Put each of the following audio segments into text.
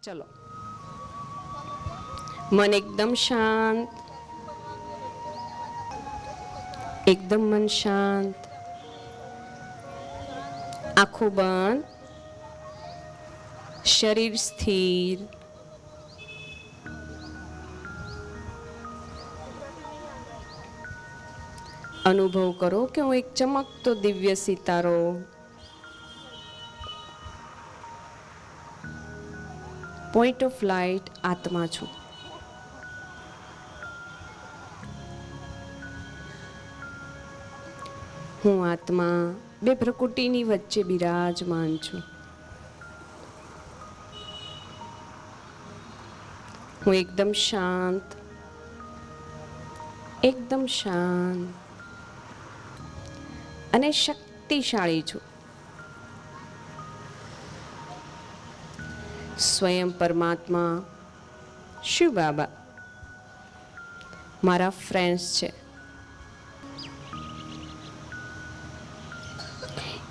ચલો. મન એકદમ શાંત, એકદમ મન શાંત, આંખો બંધ, શરીર સ્થિર. અનુભવ કરો કે હું એક ચમકતો દિવ્ય સિતારો, પોઈન્ટ ઓફ લાઇટ આત્મા છું. હું આત્મા બે પ્રકૃતિની વચ્ચે બિરાજમાન છું. હું એકદમ શાંત, એકદમ શાંત અને શક્તિશાળી છું. સ્વયં પરમાત્મા શિવ બાબા મારા ફ્રેન્ડ્સ છે.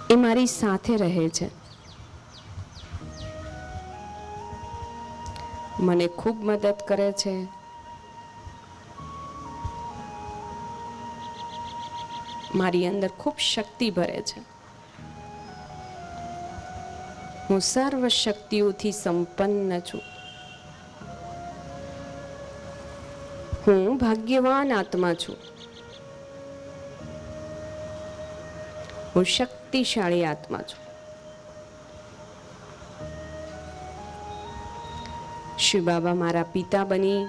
એ મારી સાથે રહે છે. મને ખૂબ મદદ કરે છે. મારી અંદર ખૂબ શક્તિ ભરે છે. હું સર્વ શક્તિઓથી સંપન્ન છું. હું ભાગ્યવાન આત્મા છું. હું શક્તિશાળી આત્મા છું. શિવ બાબા મારા પિતા બની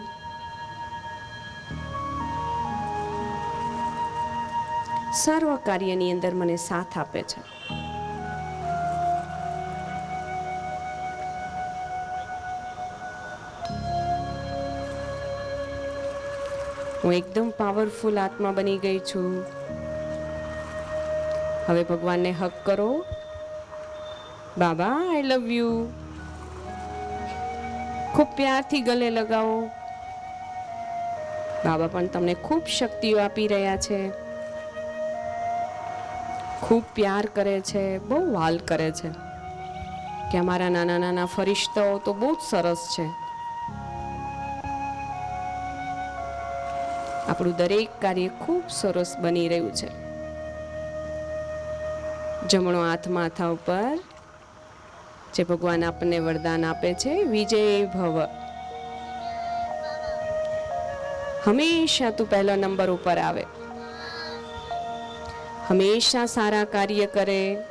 સર્વ કાર્યની અંદર મને સાથ આપે છે. હું એકદમ પાવરફુલ આત્મા બની ગઈ છું. હવે ભગવાનને હગ કરો. બાબા આઈ લવ યુ. ખૂબ પ્યારથી ગલે લગાવો. બાબા પણ તમને ખૂબ શક્તિઓ આપી રહ્યા છે. ખૂબ પ્યાર કરે છે, બહુ વાલ કરે છે કે અમારા નાના નાના ફરિશ્તાઓ તો બહુ જ સરસ છે. આપણું દરેક કાર્ય ખૂબ સરસ બની રહ્યું છે. જમણો હાથ માથા ઉપર, જે ભગવાન આપણને વરદાન આપે છે, વિજય ભવ. હંમેશા તું પહેલા નંબર ઉપર આવે. હંમેશા સારા કાર્ય કરે.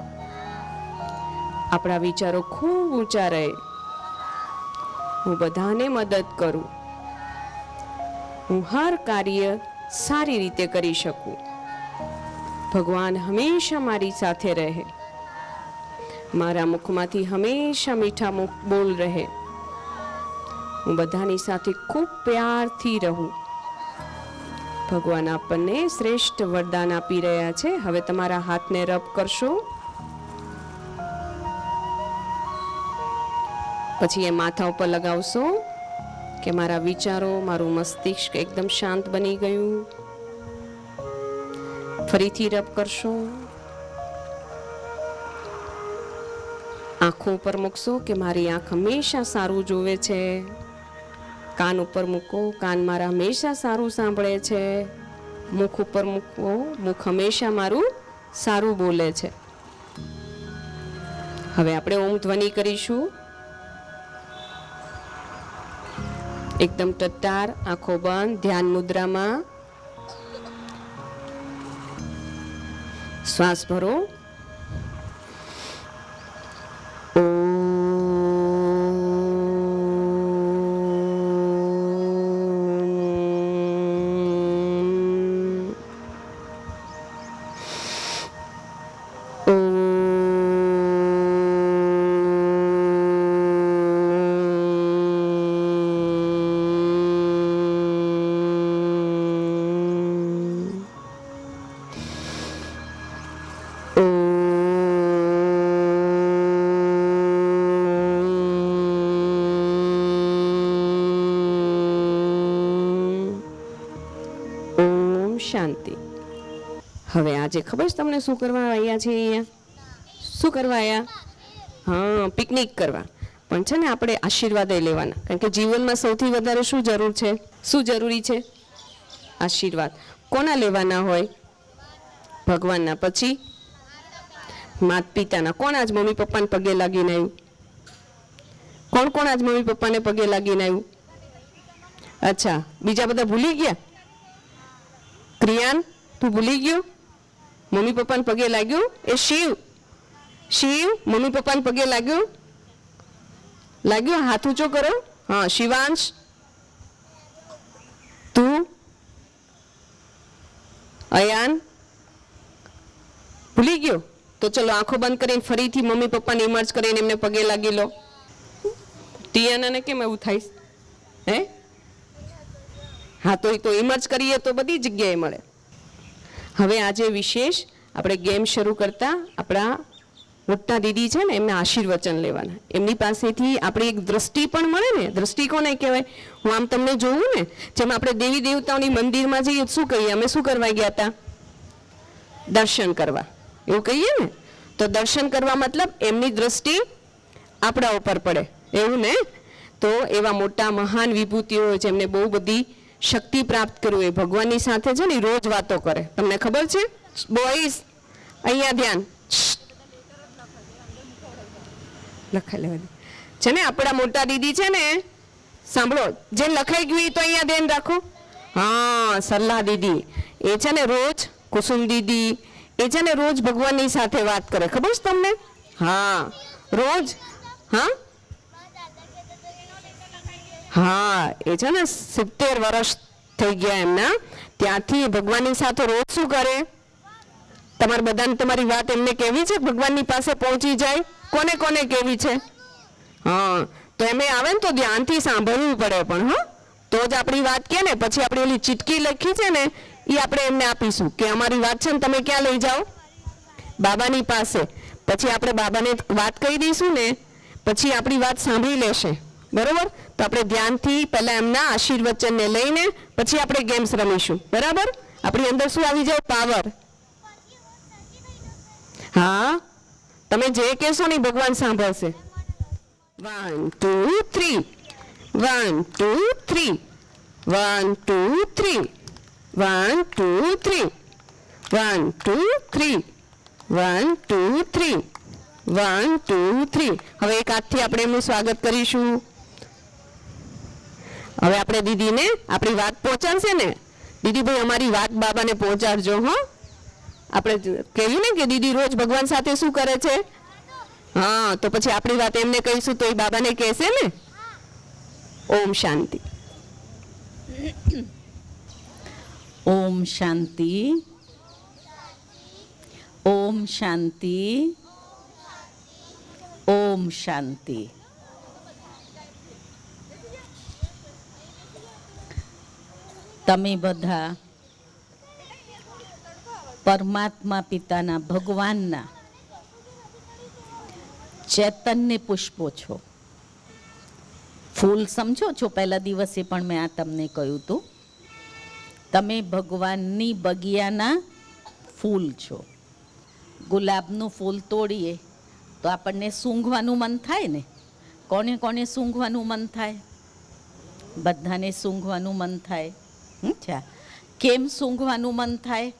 આપણા વિચારો ખૂબ ઊંચા રહે. હું બધાને મદદ કરું. હું હર કાર્ય સારી રીતે કરી શકું. ભગવાન હંમેશા મારી સાથે રહે. મારા મુખમાંથી હંમેશા મીઠા મુખ બોલ રહે. હું બધાની સાથે ખૂબ પ્યારથી રહું. ભગવાન આપણને શ્રેષ્ઠ વરદાન આપી રહ્યા છે. હવે તમારા હાથને રબ કરશો. પછી એ માથા ઉપર લગાવશો કે મારા વિચારો, મારું મસ્તિષ્ક એકદમ શાંત બની ગયું. ફરીથી રબ કરશો. આંખો ઉપર મૂકશો કે મારી આંખ હંમેશા સારું જોવે છે. કાન ઉપર મૂકો, કાન મારા હંમેશા સારું સાંભળે છે. મુખ ઉપર મૂકો, મુખ હંમેશા મારું સારું બોલે છે. હવે આપણે ઓમ ધ્વનિ કરીશું. એકદમ ટટ્ટાર, આંખો બંધ, ધ્યાન મુદ્રામાં. શ્વાસ ભરો. શાંતિ. હવે આજે ખબર છે તમને શું કરવા આવ્યા છે? અહીંયા શું કરવા આવ્યા? હા, પિકનિક કરવા. પણ છે ને આપણે આશીર્વાદ લેવાના, કારણ કે જીવનમાં સૌથી વધારે શું જરૂર છે, શું જરૂરી છે? આશીર્વાદ. કોના લેવાના હોય? ભગવાનના. પછી માતા પિતાના. કોણ આજ મમ્મી પપ્પાને પગે લાગીને આવ્યું? કોણ કોણ આજ મમ્મી પપ્પાને પગે લાગીને આવ્યું? અચ્છા, બીજા બધા ભૂલી ગયા? ક્રિયાન, તું ભૂલી ગયો? મમ્મી પપ્પાને પગે લાગ્યું? એ શિવ, શિવ મમ્મી પપ્પાને પગે લાગ્યું? લાગ્યું? હાથ ઊંચો કરો. હા, શિવાંશ, તું? અયાન, ભૂલી ગયો? તો ચલો આંખો બંધ કરીને ફરીથી મમ્મી પપ્પાને ઇમર્જ કરીને એમને પગે લાગી લો. ટિયાનાને કેમ એવું થાય? હે? હા, તો ઇમર્જ કરીએ તો બધી જગ્યાએ મળે. હવે આજે વિશેષ આપણે ગેમ શરૂ કરતા આપણા મોટા દીદી છે ને એમના આશીર્વચન લેવાના. એમની પાસેથી આપણે એક દ્રષ્ટિ પણ મળે ને. દ્રષ્ટિ કોને કહેવાય? હું આમ તમને જોઉં ને, જેમ આપણે દેવી દેવતાઓની મંદિરમાં જઈએ શું કહીએ? અમે શું કરવા ગયા હતા? દર્શન કરવા, એવું કહીએ ને. તો દર્શન કરવા મતલબ એમની દ્રષ્ટિ આપણા ઉપર પડે, એવું ને. તો એવા મોટા મહાન વિભૂતિઓ જેમને બહુ બધી શક્તિ પ્રાપ્ત કરવું, એ ભગવાનની સાથે છે ને રોજ વાતો કરે. તમને ખબર છે? બોઈઝ અહીંયા ધ્યાન લખાઈ લેવાની છે ને. આપણા મોટા દીદી છે ને, સાંભળો, જે લખાઈ ગયું તો અહીંયા ધ્યાન રાખો. હા, સરલા દીદી એ છે ને રોજ, કુસુમ દીદી એ છે ને રોજ ભગવાનની સાથે વાત કરે. ખબર છે તમને? હા, રોજ. હા હા, એ છે ને 70 વર્ષ થઈ ગયા એમના, ત્યાંથી ભગવાનની સાથે રોજ શું કરે? તમારે બધાને તમારી વાત એમને કેવી છે? ભગવાનની પાસે પહોંચી જાય. કોને કોને કેવી છે? હા, તો એમે આવે ને તો ધ્યાનથી સાંભળવું પડે પણ. હા, તો જ આપણી વાત કે ને. પછી આપણે ઓલી ચીટકી લખી છે ને એ આપણે એમને આપીશું કે અમારી વાત છે ને તમે ક્યાં લઈ જાઓ? બાબાની પાસે. પછી આપણે બાબાને વાત કહી દઈશું ને, પછી આપણી વાત સાંભળી લેશે. બરોબર? તો આપણે ધ્યાનથી પહેલા એમના આશીર્વચનને લઈને પછી આપણે ગેમ્સ રમીશું. બરાબર? આપણી અંદર શું આવી જાય? પાવર. હા, તમે જે કહેશો ને ભગવાન સાંભળશે. 1 2 3 1 2 3 1 2 3 1 2 3 1 2 3 1 2 3 1 2 3. હવે એક હાથથી આપણે એમનું સ્વાગત કરીશું. હવે આપણે દીદીને આપણી વાત પહોંચાડશે ને. દીદી ભાઈ અમારી વાત બાબાને પહોંચાડજો. હો, આપણે કહ્યું ને કે દીદી રોજ ભગવાન સાથે શું કરે છે? હા, તો પછી આપણી વાત એમને કહીશું તો એ બાબાને કહેશે ને. ઓમ શાંતિ. ઓમ શાંતિ. ઓમ શાંતિ. ઓમ શાંતિ. તમે બધા પરમાત્મા પિતાના, ભગવાનના ચૈતન્ય પુષ્પો છો. ફૂલ સમજો છો? પહેલા દિવસે પણ મેં આ તમને કહ્યું હતું. તમે ભગવાનની બગિયાના ફૂલ છો. ગુલાબનું ફૂલ તોડીએ તો આપણને સૂંઘવાનું મન થાય ને. કોને કોને સૂંઘવાનું મન થાય? બધાને સૂંઘવાનું મન થાય. અચ્છા, કેમ સૂંઘવાનું મન થાય?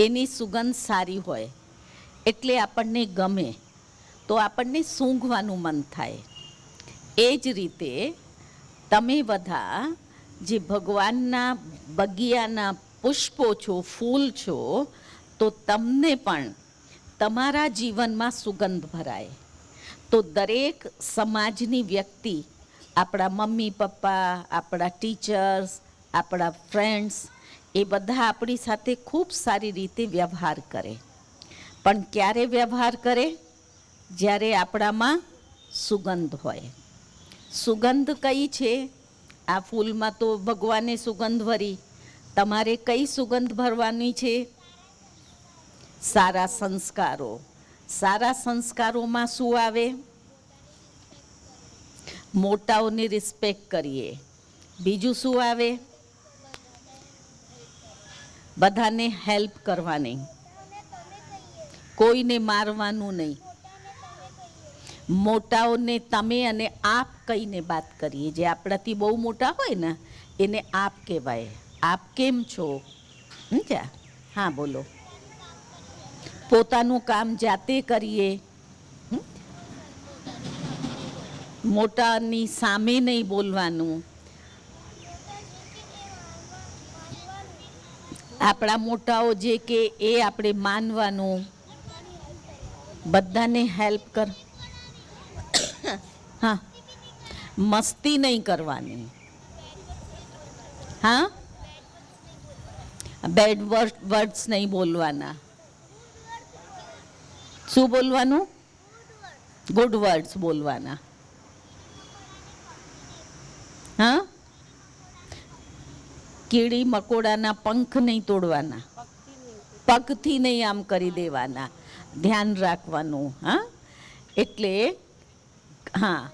એની સુગંધ સારી હોય એટલે આપણને ગમે, તો આપણને સૂંઘવાનું મન થાય. એ જ રીતે તમે બધા જે ભગવાનના બગિયાના પુષ્પો છો, ફૂલ છો, તો તમને પણ તમારા જીવનમાં સુગંધ ભરાય. તો દરેક સમાજની વ્યક્તિ, આપણા મમ્મી પપ્પા, આપણા ટીચર્સ, આપણા ફ્રેન્ડ્સ, એ બધા આપણી સાથે ખૂબ સારી રીતે વ્યવહાર કરે. પણ ક્યારે વ્યવહાર કરે? જ્યારે આપણામાં સુગંધ હોય. સુગંધ કઈ છે? આ ફૂલમાં તો ભગવાને સુગંધ ભરી. તમારે કઈ સુગંધ ભરવાની છે? સારા સંસ્કારો. સારા સંસ્કારોમાં શું આવે? મોટાઓની રિસ્પેક્ટ કરીએ. બીજું શું આવે? બધાને હેલ્પ કરવાની, કોઈને મારવાનું નહીં. મોટાઓને તમે અને આપ કહીને વાત કરીએ. જે આપણાથી બહુ મોટા હોય ને એને આપ કહેવાય. આપ કેમ છો? સમજ્યા? હા બોલો. પોતાનું કામ જાતે કરીએ. મોટાની સામે નહીં બોલવાનું. આપણા મોટાઓ જે કે એ આપણે માનવાનું. બધાને હેલ્પ કર. હા, મસ્તી નહીં કરવાની. હા, બેડ વર્ડ્સ નહીં બોલવાના. શું બોલવાનું? ગુડ વર્ડ્સ બોલવાના. હા, કીડી મકોડાના પંખ નહીં તોડવાના. પગથી નહીં આમ કરી દેવાના. ધ્યાન રાખવાનું. હા, એટલે હા,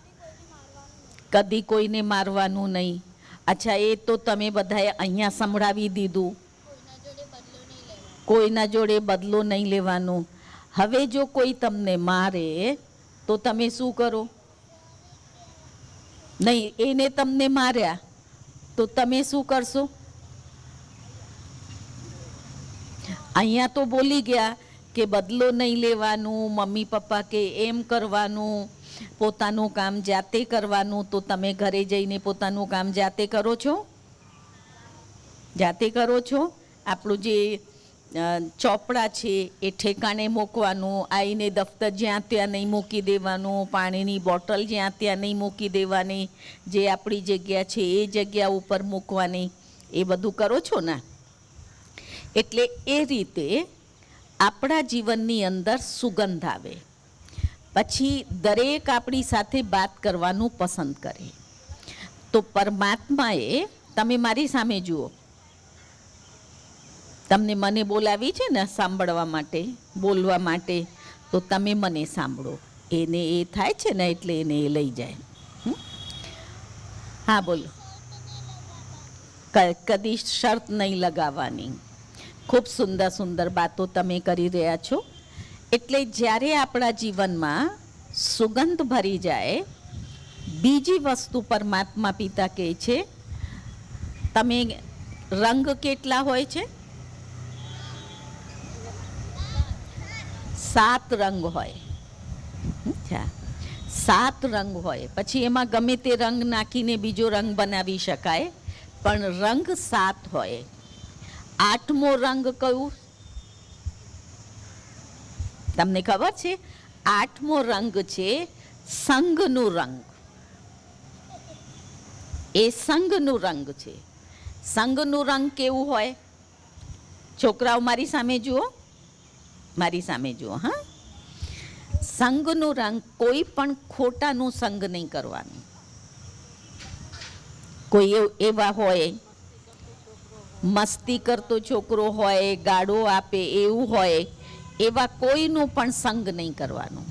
કદી કોઈને મારવાનું નહીં. અચ્છા, એ તો તમે બધાએ અહીંયા સંભળાવી દીધું. કોઈના જોડે બદલો નહીં લેવાનો. હવે જો કોઈ તમને મારે તો તમે શું કરો? નહીં, એને તમને માર્યા તો તમે શું કરશો? અહીંયા તો બોલી ગયા કે બદલો નહીં લેવાનું, મમ્મી પપ્પા કે એમ કરવાનું, પોતાનું કામ જાતે કરવાનું. તો તમે ઘરે જઈને પોતાનું કામ જાતે કરો છો? જાતે કરો છો? આપણું જે ચોપડા છે એ ઠેકાણે મૂકવાનું. આવીને દફતર જ્યાં ત્યાં નહીં મૂકી દેવાનું. પાણીની બોટલ જ્યાં ત્યાં નહીં મૂકી દેવાની. જે આપણી જગ્યા છે એ જગ્યા ઉપર મૂકવાની. એ બધું કરો છો ને? એટલે એ રીતે આપણા જીવનની અંદર સુગંધ આવે. પછી દરેક આપણી સાથે વાત કરવાનું પસંદ કરે. તો પરમાત્માએ, તમે મારી સામે જુઓ, તમને મને બોલાવી છે ને સાંભળવા માટે, બોલવા માટે, તો તમે મને સાંભળો. એને એ થાય છે ને એટલે એને એ લઈ જાય. હા બોલો. કદી શરત નહીં લગાવવાની. ખૂબ સુંદર સુંદર વાતો તમે કરી રહ્યા છો. એટલે જ્યારે આપણા જીવનમાં સુગંધ ભરી જાય, બીજી વસ્તુ પરમાત્મા પિતા કહે છે, તમે રંગ કેટલા હોય છે? 7 રંગ હોય. અચ્છા, 7 રંગ હોય. પછી એમાં ગમે તે રંગ નાખીને બીજો રંગ બનાવી શકાય, પણ રંગ 7 હોય. 8મો રંગ કયું? તમને ખબર છે? 8મો રંગ છે સંગનું રંગ. એ સંગનું રંગ છે. સંગનું રંગ કેવું હોય? છોકરાઓ મારી સામે જુઓ, મારી સામે જુઓ. હા, સંગનું રંગ કોઈ પણ ખોટાનું સંગ નહીં કરવાનું. કોઈ એવા હોય, મસ્તી કરતો છોકરો હોય, ગાળો આપે એવું હોય, એવા કોઈનું પણ સંગ નહીં કરવાનું.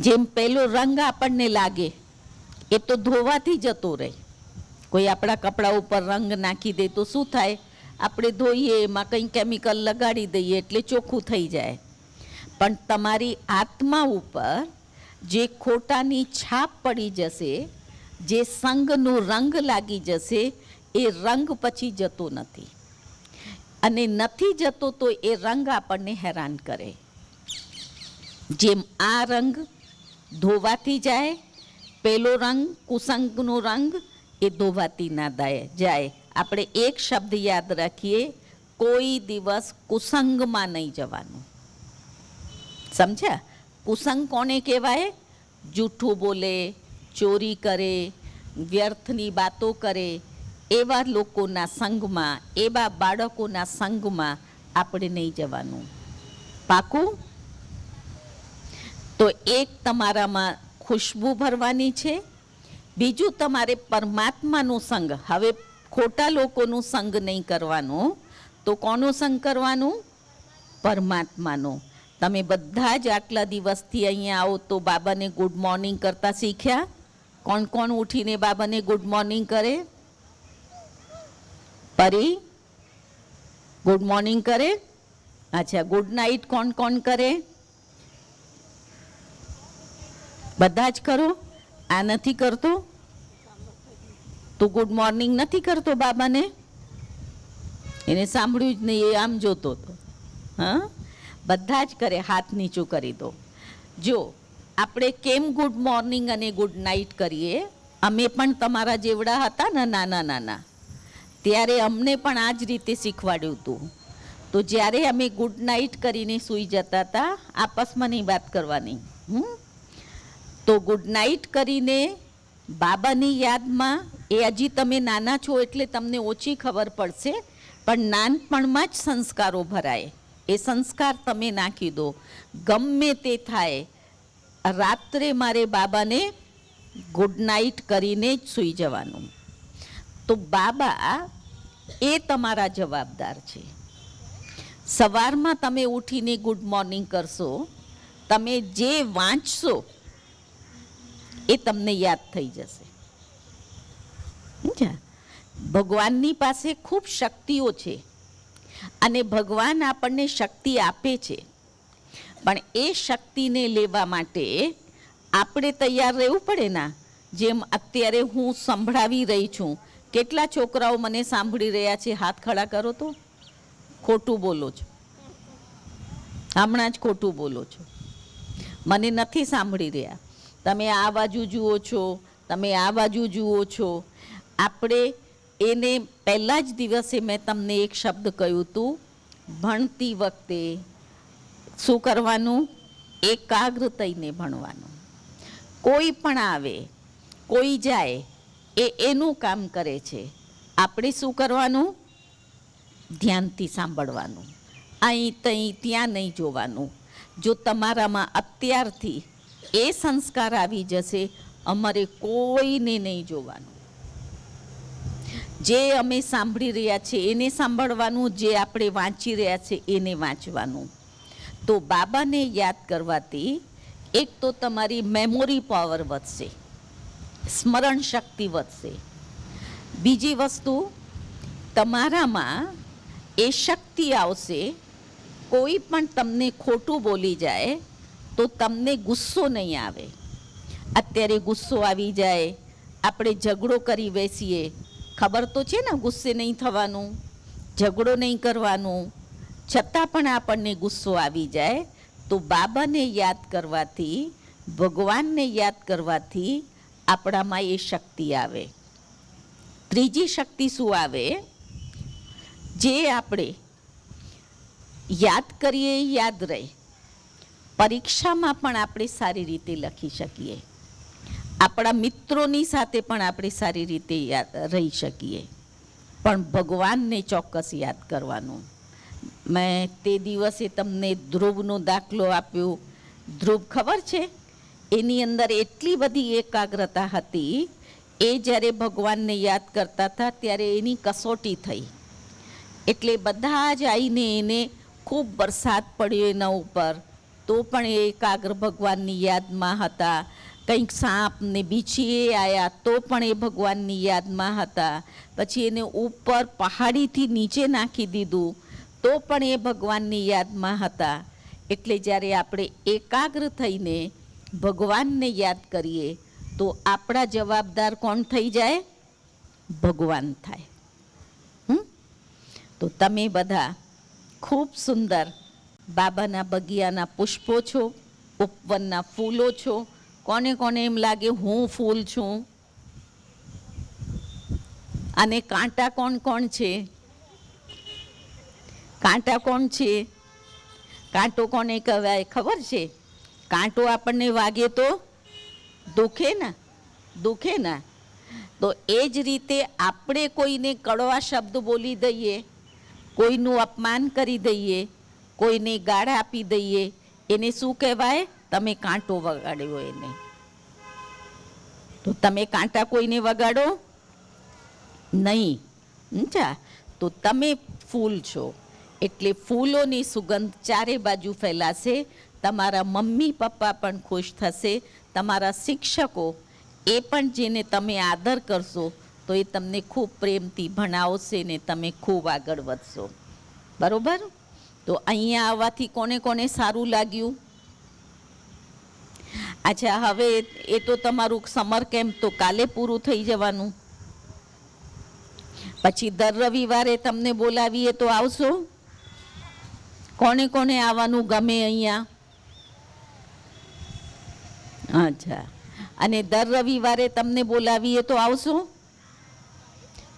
જેમ પેલો રંગ આપણને લાગે એ તો ધોવાથી જતો રહે. કોઈ આપણા કપડા ઉપર રંગ નાખી દે તો શું થાય? આપણે ધોઈએ, એમાં કંઈ કેમિકલ લગાડી દઈએ એટલે ચોખ્ખું થઈ જાય. પણ તમારી આત્મા ઉપર જે ખોટાની છાપ પડી જશે, જે સંગનો રંગ લાગી જશે, એ રંગ પછી જતો નથી. અને નથી જતો તો એ રંગ આપણને હેરાન કરે. જેમ આ રંગ ધોવાથી જાય, પેલો રંગ કુસંગનો રંગ એ ધોવાતી ના જાય. આપણે એક શબ્દ યાદ રાખીએ, કોઈ દિવસ કુસંગમાં નહીં જવાનું. સમજ્યા? કુસંગ કોને કહેવાય? જૂઠું બોલે, ચોરી કરે, વ્યર્થની વાતો કરે, એવા લોકોના સંગમાં, એવા બાળકોના સંગમાં આપણે નહીં જવાનું. પાકું? તો એક તમારામાં ખુશ્બુ ભરવાની છે. બીજું તમારે પરમાત્માનો સંગ. હવે ખોટા લોકોનું સંગ નહીં કરવાનું, તો કોનો સંગ કરવાનું? પરમાત્માનો. તમે બધા જ આટલા દિવસથી અહીંયા આવો તો બાબાને ગુડ મોર્નિંગ કરતા શીખ્યા? કોણ કોણ ઉઠીને બાબાને ગુડ મોર્નિંગ કરે? પરી ગુડ મોર્નિંગ કરે? અચ્છા, ગુડ નાઇટ કોણ કોણ કરે? બધા જ કરો? આ નથી કરતો? તું ગુડ મોર્નિંગ નથી કરતો બાબાને? એને સાંભળ્યું જ નહીં, એ આમ જોતો હતો. હા, બધા જ કરે. હાથ નીચું કરી દો. જો આપણે કેમ ગુડ મોર્નિંગ અને ગુડ નાઇટ કરીએ, અમે પણ તમારા જેવડા હતા ને નાના નાના, ત્યારે અમને પણ આ જ રીતે શીખવાડ્યું હતું. તો જ્યારે અમે ગુડ નાઇટ કરીને સૂઈ જતા હતા, આપસમાં નહીં વાત કરવાની. તો ગુડ નાઇટ કરીને બાબાની યાદમાં, એ હજી તમે નાના છો એટલે તમને ઓછી ખબર પડશે, પણ નાનપણમાં જ સંસ્કારો ભરાય. એ સંસ્કાર તમે નાખી દો. ગમે તે થાય, રાત્રે મારે બાબાને ગુડ નાઇટ કરીને જ સૂઈ જવાનું. તો બાબા એ તમારા જવાબદાર છે. સવારમાં તમે ઉઠીને ગુડ મોર્નિંગ કરશો, તમે જે વાંચશો એ તમને યાદ થઈ જશે. ભગવાનની પાસે ખૂબ શક્તિઓ છે અને ભગવાન આપણને શક્તિ આપે છે, પણ એ શક્તિને લેવા માટે આપણે તૈયાર રહેવું પડે ના. જેમ અત્યારે હું સંભળાવી રહી છું, કેટલા છોકરાઓ મને સાંભળી રહ્યા છે? હાથ ખડા કરો તો. ખોટું બોલો છો, હમણાં જ ખોટું બોલો છો. મને નથી સાંભળી રહ્યા. તમે આ બાજુ જુઓ છો, તમે આ બાજુ જુઓ છો. આપણે એને પહેલા જ દિવસે મેં તમને એક શબ્દ કહ્યું હતું, ભણતી વખતે શું કરવાનું? એકાગ્ર થઈને ભણવાનું. કોઈ પણ આવે, કોઈ જાય, એ એનું કામ કરે છે. આપણે શું કરવાનું? ધ્યાનથી સાંભળવાનું. અહીં ત્યાં ત્યાં નહીં જોવાનું. જો તમારામાં અત્યારથી એ સંસ્કાર આવી જશે, અમારે કોઈને નહીં જોવાનું. જે અમે સાંભળી રહ્યા છીએ એને સાંભળવાનું, જે આપણે વાંચી રહ્યા છીએ એને વાંચવાનું. તો બાબાને યાદ કરવાથી એક તો તમારી મેમોરી પાવર વધશે, સ્મરણ શક્તિ વધશે. બીજી વસ્તુ, તમારામાં એ શક્તિ આવશે. કોઈ પણ તમને ખોટું બોલી જાય તો તમને ગુસ્સો નહીં આવે. અત્યારે ગુસ્સો આવી જાય, આપણે ઝઘડો કરી બેસીએ, ખબર તો છે ને ગુસ્સે નહીં થવાનું, ઝઘડો નહીં કરવાનું, છતાં પણ આપણને ગુસ્સો આવી જાય. તો બાબાને યાદ કરવાથી, ભગવાનને યાદ કરવાથી આપણામાં એ શક્તિ આવે. ત્રીજી શક્તિ શું આવે? જે આપણે યાદ કરીએ યાદ રહે. પરીક્ષામાં પણ આપણે સારી રીતે લખી શકીએ. આપણા મિત્રોની સાથે પણ આપણે સારી રીતે રહી શકીએ. પણ ભગવાનને ચોક્કસ યાદ કરવાનું. મેં તે દિવસે તમને ધ્રુવનો દાખલો આપ્યો. ધ્રુવ ખબર છે? એની અંદર એટલી બધી એકાગ્રતા હતી. એ જ્યારે ભગવાનને યાદ કરતા હતા ત્યારે એની કસોટી થઈ. એટલે બધા જ આવીને એને ખૂબ વરસાદ પડ્યો એના ઉપર, તો પણ એ એકાગ્ર ભગવાનની યાદમાં હતા. કંઈક સાપ ને બીછી એ આવ્યા તો પણ એ ભગવાનની યાદમાં હતા. પછી એને ઉપર પહાડીથી નીચે નાખી દીધું તો પણ એ ભગવાનની યાદમાં હતા. એટલે જ્યારે આપણે એકાગ્ર થઈને ભગવાનને યાદ કરીએ તો આપણા જવાબદાર કોણ થઈ જાય? ભગવાન થાય. તો તમે બધા ખૂબ સુંદર બાબાના બગિયાના પુષ્પો છો, ઉપવનના ફૂલો છો. કોને કોને એમ લાગે હું ફૂલ છું? અને કાંટા કોણ કોણ છે? કાંટા કોણ છે? કાંટો કોને કહેવાય ખબર છે? કાંટો આપણને વાગે તો દુખે ને, દુખે ને. તો એ જ રીતે આપણે કોઈને કડવા શબ્દ બોલી દઈએ, કોઈનું અપમાન કરી દઈએ, કોઈને ગાળ આપી દઈએ, એને શું કહેવાય? તમે કાંટો વગાડ્યો એને. તો તમે કાંટા કોઈને વગાડો નહીં. તો તમે ફૂલ છો. એટલે ફૂલોની સુગંધ ચારે બાજુ ફેલાશે. તમારા મમ્મી પપ્પા પણ ખુશ થશે. તમારા શિક્ષકો એ પણ જેને તમે આદર કરશો તો એ તમને ખૂબ પ્રેમથી ભણાવશે ને તમે ખૂબ આગળ વધશો. બરોબર? તો અહીંયા આવવાથી કોને કોને સારું લાગ્યું? અચ્છા, હવે એ તો તમારું સમર કેમ્પ તો કાલે પૂરું થઈ જવાનું. પછી દર રવિવારે તમને બોલાવીએ તો આવશો? કોને કોને આવવાનું ગમે અહીંયા? અચ્છા, અને દર રવિવારે તમને બોલાવીએ તો આવશો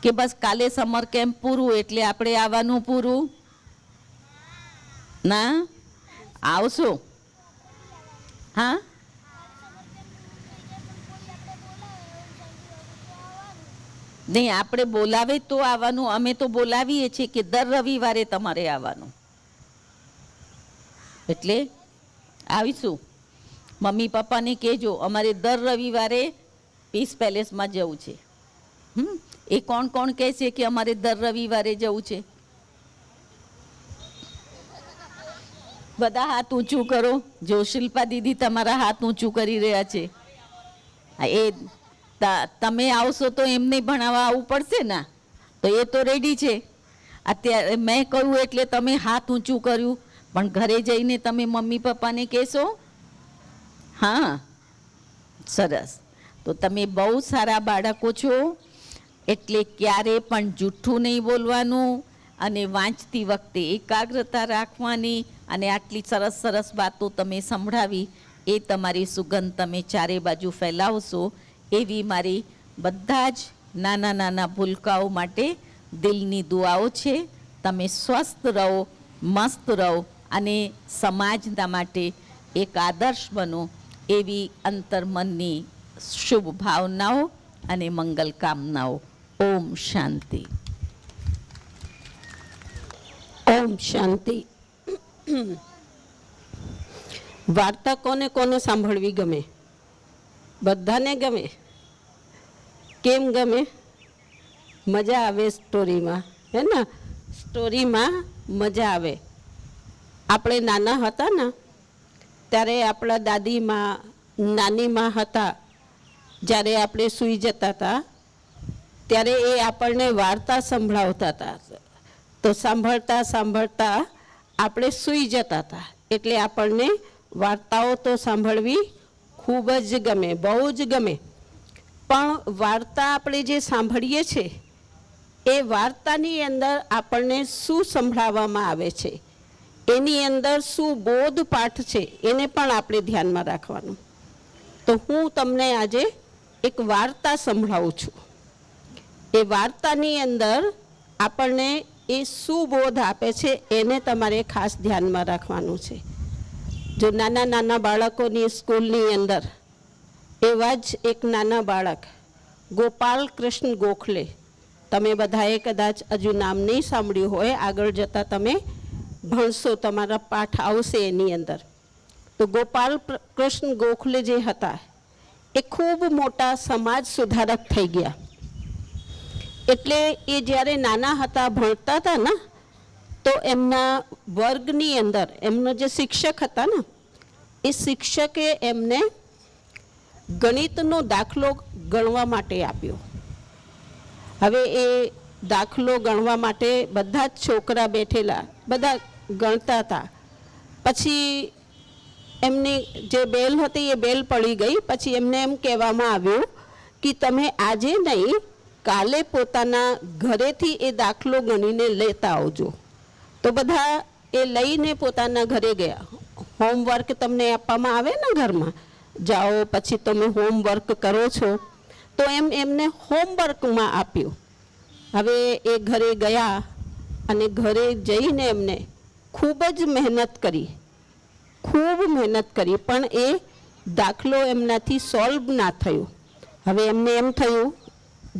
કે બસ કાલે સમર કેમ્પ પૂરું એટલે આપણે આવવાનું પૂરું? ના, આવશો? હા, નહીં, આપણે બોલાવે તો આવવાનું. અમે તો બોલાવીએ છીએ કે દર રવિવારે તમારે આવવાનું, એટલે આવીશું. મમ્મી પપ્પાને કહેજો અમારે દર રવિવારે પીસ પેલેસમાં જવું છે. એ કોણ કોણ કહે છે કે અમારે દર રવિવારે જવું છે? બધા હાથ ઊંચું કરો. જો શિલ્પા દીદી તમારા હાથ ઊંચું કરી રહ્યા છે. એ તમે આવશો તો એમને ભણાવવા આવવું પડશે ને, તો એ તો રેડી છે. અત્યારે મેં કહ્યું એટલે તમે હાથ ઊંચું કર્યું, પણ ઘરે જઈને તમે મમ્મી પપ્પાને કહેશો? હા, સરસ. તો તમે બહુ સારા બાળકો છો, એટલે ક્યારે પણ જૂઠું નહીં બોલવાનું, અને વાંચતી વખતે એકાગ્રતા રાખવાની, અને આટલી સરસ સરસ વાતો તમે સંભળાવી એ તમારી સુગંધ તમે ચારે બાજુ ફેલાવશો એવી મારી બધા જ નાના નાના ભૂલકાઓ માટે દિલની દુઆઓ છે. તમે સ્વસ્થ રહો, મસ્ત રહો, અને સમાજના માટે એક આદર્શ બનો એવી અંતર્મનની શુભ ભાવનાઓ અને મંગલ કામનાઓ. ઓમ શાંતિ. ઓમ શાંતિ. વાર્તા કોને કોને સાંભળવી ગમે? બધાને ગમે. કેમ ગમે? મજા આવે સ્ટોરીમાં, હે ને? સ્ટોરીમાં મજા આવે. આપણે નાના હતા ને ત્યારે આપણા દાદીમાં, નાનીમાં હતા, જ્યારે આપણે સૂઈ જતા હતા ત્યારે એ આપણને વાર્તા સંભળાવતા હતા. તો સાંભળતા સાંભળતા આપણે સૂઈ જતા હતા. એટલે આપણને વાર્તાઓ તો સાંભળવી ખૂબ જ ગમે, બહુ જ ગમે. પણ વાર્તા આપણે જે સાંભળીએ છીએ એ વાર્તાની અંદર આપણને શું સંભળાવવામાં આવે છે, એની અંદર શું બોધ પાઠ છે, એને પણ આપણે ધ્યાનમાં રાખવાનું. તો હું તમને આજે એક વાર્તા સંભળાવું છું. એ વાર્તાની અંદર આપણને એ શું બોધ આપે છે એને તમારે ખાસ ધ્યાનમાં રાખવાનું છે. જો નાના નાના બાળકોની સ્કૂલની અંદર એવા જ એક નાના બાળક ગોપાલ કૃષ્ણ ગોખલે, તમે બધાએ કદાચ હજુ નામ નહીં સાંભળ્યું હોય, આગળ જતાં તમે ભણશો, તમારા પાઠ આવશે એની અંદર. તો ગોપાલ કૃષ્ણ ગોખલે જે હતા એ ખૂબ મોટા સમાજ સુધારક થઈ ગયા. એટલે એ જ્યારે નાના હતા, ભણતા હતા ને, તો એમના વર્ગની અંદર એમનો જે શિક્ષક હતા ને, એ શિક્ષકે એમને ગણિતનો દાખલો ગણવા માટે આપ્યો. હવે એ દાખલો ગણવા માટે બધા જ છોકરા બેઠેલા, બધા ગણતા હતા. પછી એમની જે બેલ હતી એ બેલ પડી ગઈ. પછી એમને એમ કહેવામાં આવ્યું કે તમે આજે નહીં, કાલે પોતાના ઘરેથી એ દાખલો ગણીને લેતા આવજો. તો બધા એ લઈને પોતાના ઘરે ગયા. હોમવર્ક તમને આપવામાં આવે ને ઘરમાં, જાઓ પછી તમે હોમવર્ક કરો છો, તો એમને હોમવર્કમાં આપ્યું. હવે એ ઘરે ગયા અને ઘરે જઈને એમને ખૂબ જ મહેનત કરી, ખૂબ મહેનત કરી, પણ એ દાખલો એમનાથી સોલ્વ ના થયો. હવે એમને એમ થયું,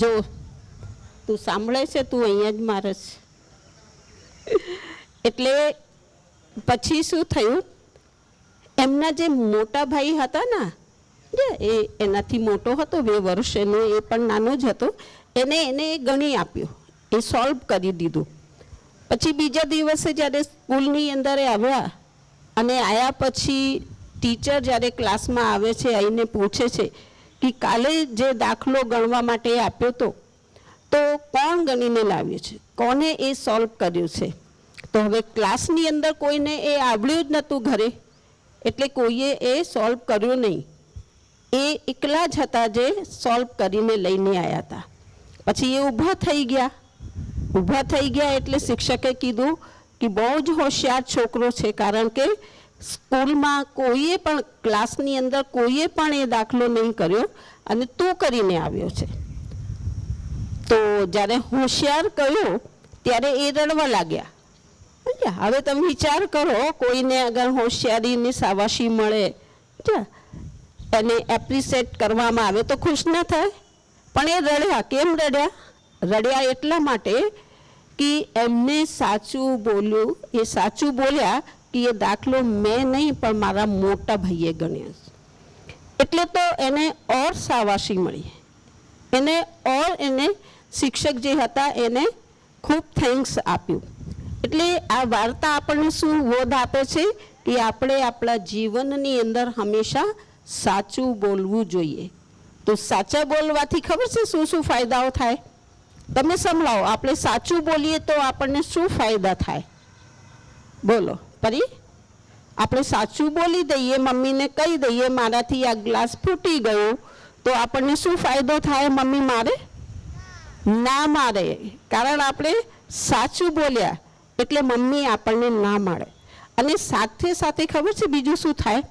જો તું સાંભળે છે, તું અહીંયા જ મારે છે. એટલે પછી શું થયું, એમના જે મોટા ભાઈ હતા ને, એ એનાથી મોટો હતો, 2 વર્ષનો, એ પણ નાનો જ હતો, એને ગણી આપ્યું, એ સોલ્વ કરી દીધું. પછી બીજા દિવસે જ્યારે સ્કૂલની અંદર આવ્યા, અને આવ્યા પછી ટીચર જ્યારે ક્લાસમાં આવે છે, આવીને પૂછે છે કે કાલે જે દાખલો ગણવા માટે આપ્યો તો કોણ ગણીને લાવ્યું છે, કોને એ સોલ્વ કર્યું છે? તો હવે ક્લાસની અંદર કોઈને એ આવડ્યું જ નહોતું ઘરે, એટલે કોઈએ એ સોલ્વ કર્યું નહીં. એ એકલા જ હતા જે સોલ્વ કરીને લઈને આવ્યા હતા. પછી એ ઊભા થઈ ગયા એટલે શિક્ષકે કીધું કે બહુ જ હોશિયાર છોકરો છે, કારણ કે સ્કૂલમાં કોઈએ પણ ક્લાસની અંદર કોઈએ પણ એ દાખલો નહીં કર્યો અને તું કરીને આવ્યો છે. તો જ્યારે હોશિયાર કહ્યું ત્યારે એ રડવા લાગ્યા. હવે તમે વિચાર કરો, કોઈને અગર હોશિયારીની શાબાશી મળે, એને એપ્રિશિએટ કરવામાં આવે તો ખુશ ના થાય? પણ એ રડ્યા. કેમ રડ્યા? રડ્યા એટલા માટે કે એમને સાચું બોલ્યું. એ સાચું બોલ્યા કે એ દાખલો મેં નહીં પણ મારા મોટા ભાઈએ ગણ્યો. એટલે તો એને ઓર શાબાશી મળી. એને શિક્ષક જે હતા એને ખૂબ થેન્ક્સ આપ્યું. એટલે આ વાર્તા આપણને શું બોધ આપે છે કે આપણે આપણા જીવનની અંદર હંમેશા સાચું બોલવું જોઈએ. તો સાચા બોલવાથી ખબર છે શું શું ફાયદાઓ થાય? તમે સંભળાવો. આપણે સાચું બોલીએ તો આપણને શું ફાયદા થાય? બોલો પરી. આપણે સાચું બોલી દઈએ, મમ્મીને કહી દઈએ મારાથી આ ગ્લાસ ફૂટી ગયો, તો આપણને શું ફાયદો થાય? મમ્મી મારે ના મારે, કારણ આપણે સાચું બોલ્યા એટલે મમ્મી આપણને ના મારે. અને સાથે સાથે ખબર છે બીજું શું થાય?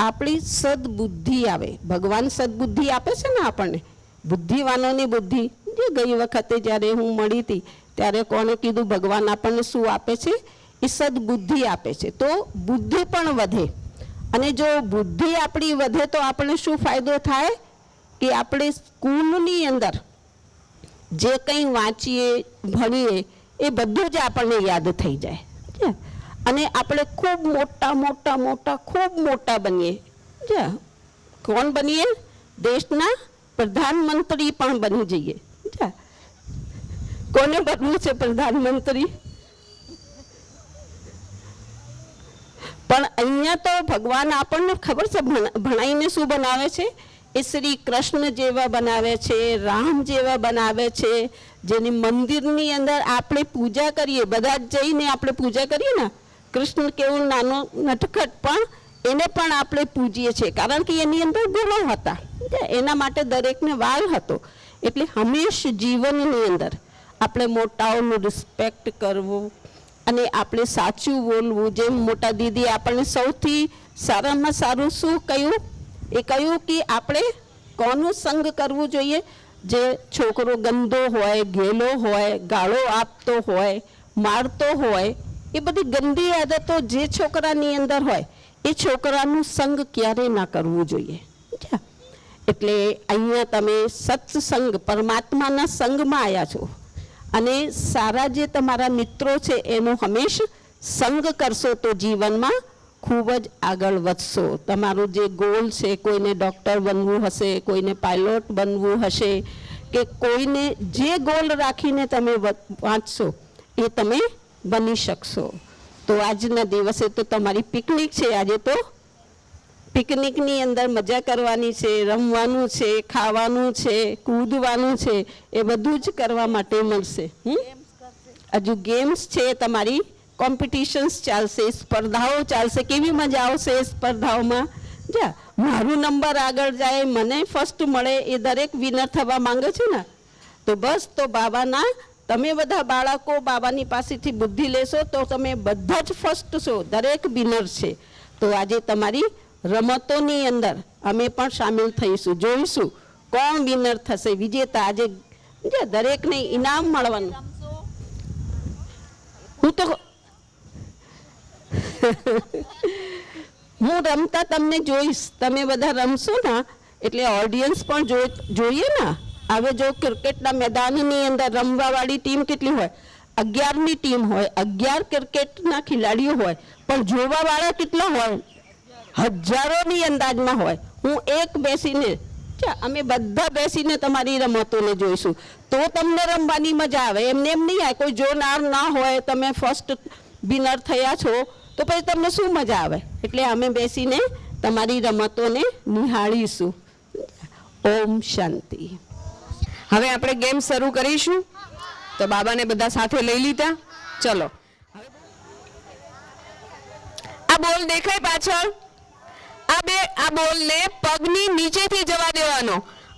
આપણી સદબુદ્ધિ આવે. ભગવાન સદબુદ્ધિ આપે છે ને આપણને, બુદ્ધિવાનોની બુદ્ધિ. જે ગઈ વખતે જ્યારે હું મળી હતી ત્યારે કોણે કીધું ભગવાન આપણને શું આપે છે? એ સદબુદ્ધિ આપે છે. તો બુદ્ધિ પણ વધે. અને જો બુદ્ધિ આપણી વધે તો આપણને શું ફાયદો થાય? કે આપણે સ્કૂલની અંદર જે કંઈ વાંચીએ ભણીએ એ બધું જ આપણને યાદ થઈ જાય. અને આપણે ખૂબ મોટા બનીએ. કોણ બનીએ? દેશના પ્રધાનમંત્રી પણ બની જઈએ. કોને બનવું છે પ્રધાનમંત્રી? પણ અહીંયા તો ભગવાન આપણને ખબર છે ભણાઈને શું બનાવે છે? એ શ્રી કૃષ્ણ જેવા બનાવે છે, રામ જેવા બનાવે છે, જેની મંદિરની અંદર આપણે પૂજા કરીએ. બધા જઈને આપણે પૂજા કરીએ ને. કૃષ્ણ કેવું નાનો નટખટ પણ એને પણ આપણે પૂજીએ છીએ, કારણ કે એની અંદર ગુણો હતા. એના માટે દરેકને વાલ હતો. એટલે હંમેશા જીવનની અંદર આપણે મોટાઓનું રિસ્પેક્ટ કરવું અને આપણે સાચું બોલવું. જેમ મોટા દીદી આપણને સૌથી સારામાં સારું શું કહ્યું? એ કહ્યું કે આપણે કોનું સંગ કરવું જોઈએ? જે છોકરો ગંદો હોય, ઘેલો હોય, ગાળો આપતો હોય, મારતો હોય, એ બધી ગંદી આદતો જે છોકરાની અંદર હોય એ છોકરાનું સંગ ક્યારેય ના કરવું જોઈએ. એટલે અહીંયા તમે સત્સંગ પરમાત્માના સંગમાં આવ્યા છો અને સારા જે તમારા મિત્રો છે એનો હંમેશા સંગ કરશો તો જીવનમાં ખૂબ જ આગળ વધશો. તમારું જે ગોલ છે, કોઈને ડૉક્ટર બનવું હશે, કોઈને પાયલોટ બનવું હશે, કે કોઈને જે ગોલ રાખીને તમે વાંચશો એ તમે બની શકશો. તો આજના દિવસે તો તમારી પિકનિક છે. આજે તો પિકનિકની અંદર મજા કરવાની છે, રમવાનું છે, ખાવાનું છે, કૂદવાનું છે, એ બધું જ કરવા માટે મળશે. હજુ ગેમ્સ છે, તમારી કોમ્પિટિશન્સ ચાલશે, સ્પર્ધાઓ ચાલશે. કેવી મજા આવશે એ સ્પર્ધાઓમાં? મારું નંબર આગળ જાય, મને ફર્સ્ટ મળે, એ દરેક વિનર થવા માંગે છે ને. તો બસ, તો બાબાના તમે બધા બાળકો બાબાની પાસેથી બુદ્ધિ લેશો તો તમે બધા જ ફર્સ્ટ છો, દરેક વિનર છે. તો આજે તમારી રમતોની અંદર અમે પણ સામેલ થઈશું, જોઈશું કોણ વિનર થશે, વિજેતા. આજે દરેકને ઇનામ મળવાનું. હું રમતા તમને જોઈશ. તમે બધા રમશો ને એટલે ઓડિયન્સ પણ જોઈએ ને. હવે જો ક્રિકેટના મેદાનની અંદર રમવાવાળી ટીમ કેટલી હોય? 11ની ટીમ હોય, 11 ક્રિકેટના ખેલાડીઓ હોય, પણ જોવાવાળા કેટલા હોય? હજારોની અંદાજમાં હોય. હું એક બેસીને, અમે બધા બેસીને તમારી રમતોને જોઈશું તો તમને રમવાની મજા આવે. એમને એમ નહીં આવે, કોઈ જોનાર ના હોય, તમે ફર્સ્ટ વિનર થયા છો તો પછી તમને શું મજા આવે? એટલે અમે બેસીને તમારી રમતોને નિહાળીશું. ઓમ શાંતિ. હવે આપણે ગેમ શરૂ કરીશું. તો બાબાને બધા સાથે લઈ લીધા. ચલો, આ બોલ દેખાય પાછળ? આ બોલને પગની નીચેથી જવા દેવાનો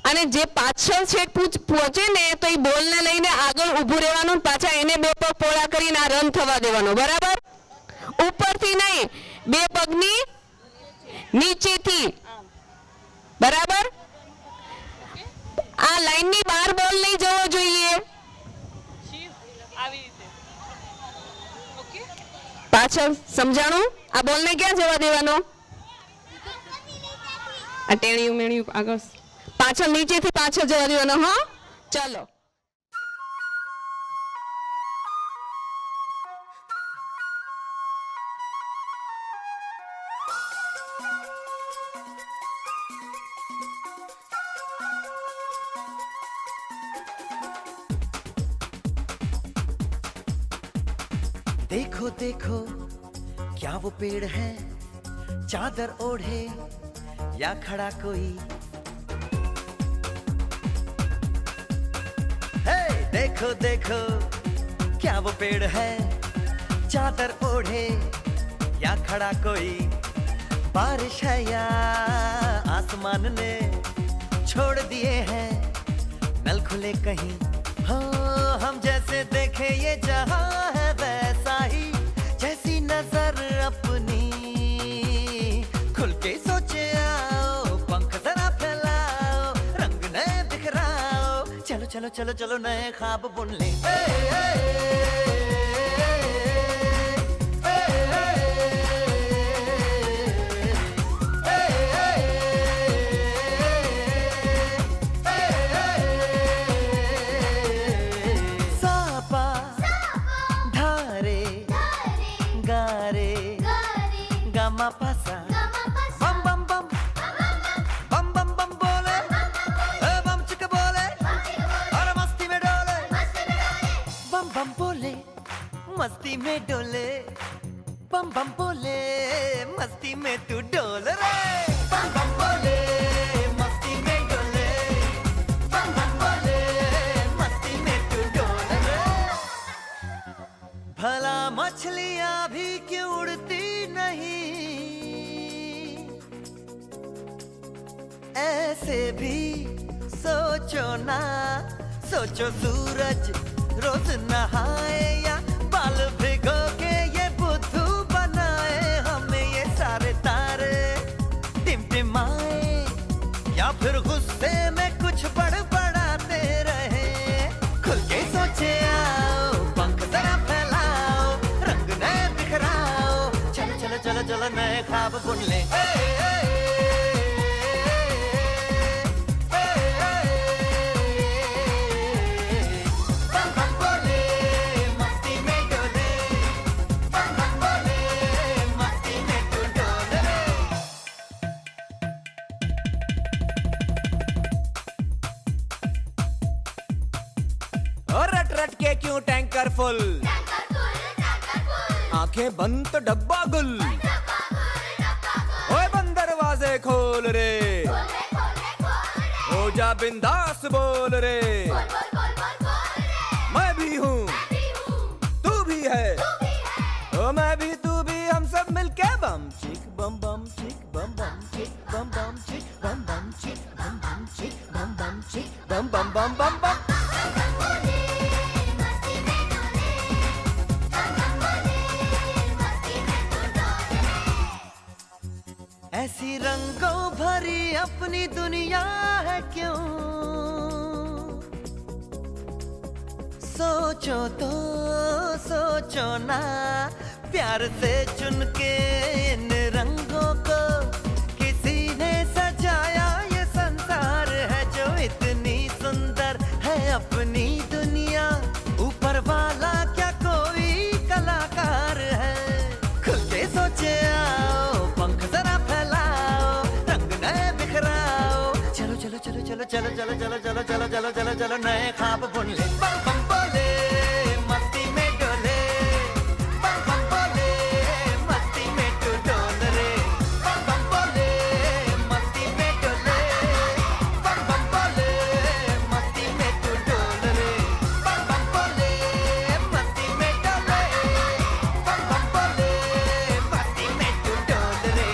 અને જે પાછળ છેક પહોંચે ને તો એ બોલને લઈને આગળ ઊભું રહેવાનું ને પાછા એને બે પગ પોળા કરીને આ રન થવા દેવાનો, બરાબર? ઉપરથી નહીં, બે પગની નીચેથી, બરાબર? આ લાઈનની બહાર બોલ નહીં જવો જોઈએ. પાછળ સમજાણું? આ બોલને ક્યાં જવા દેવાનો? આ ટેણીયું મેણિયું આગળ પાછળ નીચેથી પાછળ જવા દેવાનો. હા, ચાલો. देखो देखो क्या वो पेड़ है, चादर ओढ़े या खड़ा कोई. हे देखो देखो क्या वो पेड़ है, चादर ओढ़े या खड़ा कोई. बारिश है या आसमान ने छोड़ दिए हैं नल खुले कहीं. हाँ हम जैसे देखे ये जहां है वैसा ही, जैसी नजर अपनी खुल के सोचे आओ. पंख जरा फैलाओ, रंग नए बिखराओ. चलो चलो चलो चलो नए ख्वाब बुन ले. पासा बम बम बम बम बम बम बोले, बम चिक बोले और मस्ती में डोले. बम बम बोले मस्ती में डोले, बम बम बोले मस्ती में तू डोल रे. बम बम बोले मस्ती में डोले, बम बम बोले मस्ती में तू डोल रे. भला मछलियां भी क्यों उड़ती नहीं, ऐसे भी सोचो ना. सोचो सूरज रोज नहाए या बाल भिगो के ये बुद्धू बनाए. हमें ये सारे तारे टिमटिमाए या फिर गुस्से में कुछ बड़बड़ाते रहे. खुल के सोचे आओ, पंख जरा फैलाओ, रंग नए बिखराओ. चलो चलो चलो चलो नए ख्वाब बुन ले. रट रट के क्यों टैंकर फुल, आंखें बंद तो डब्बा गुल. ओए बंद दरवाजे खोल रे, हो जा बिंदास बोल रे. मैं भी हूँ तू भी है, ओ मैं भी तू भी, हम सब मिलके बम चिक बम बम चिक बम बम चिक बम बम चिक बम बम चिक बम बम चिक बम बम चिक बम बम बम बम बम. ऐसी रंगों भरी अपनी दुनिया है क्यों. सोचो तो सोचो ना, प्यार से चुन के इन रंगों को किसी ने सजाया. ये संसार है जो इतनी सुंदर है अपनी दुनिया. ऊपर वाला क्या कोई कलाकार है. खुल के सोचे आओ, पंख जरा फैलाओ, रंग नए बिखराओ. चलो चलो चलो चलो चलो चलो चलो चलो चलो चलो चलो चलो नए ख्वाब बुन ले. बम बम बोले मस्ती में डोले, बम बम बोले मस्ती में तू डोल रे. बम बम बोले मस्ती में डोले, बम बम बोले मस्ती में तू डोल रे. बम बम बोले मस्ती में डोले, बम बम बोले मस्ती में तू डोल रे.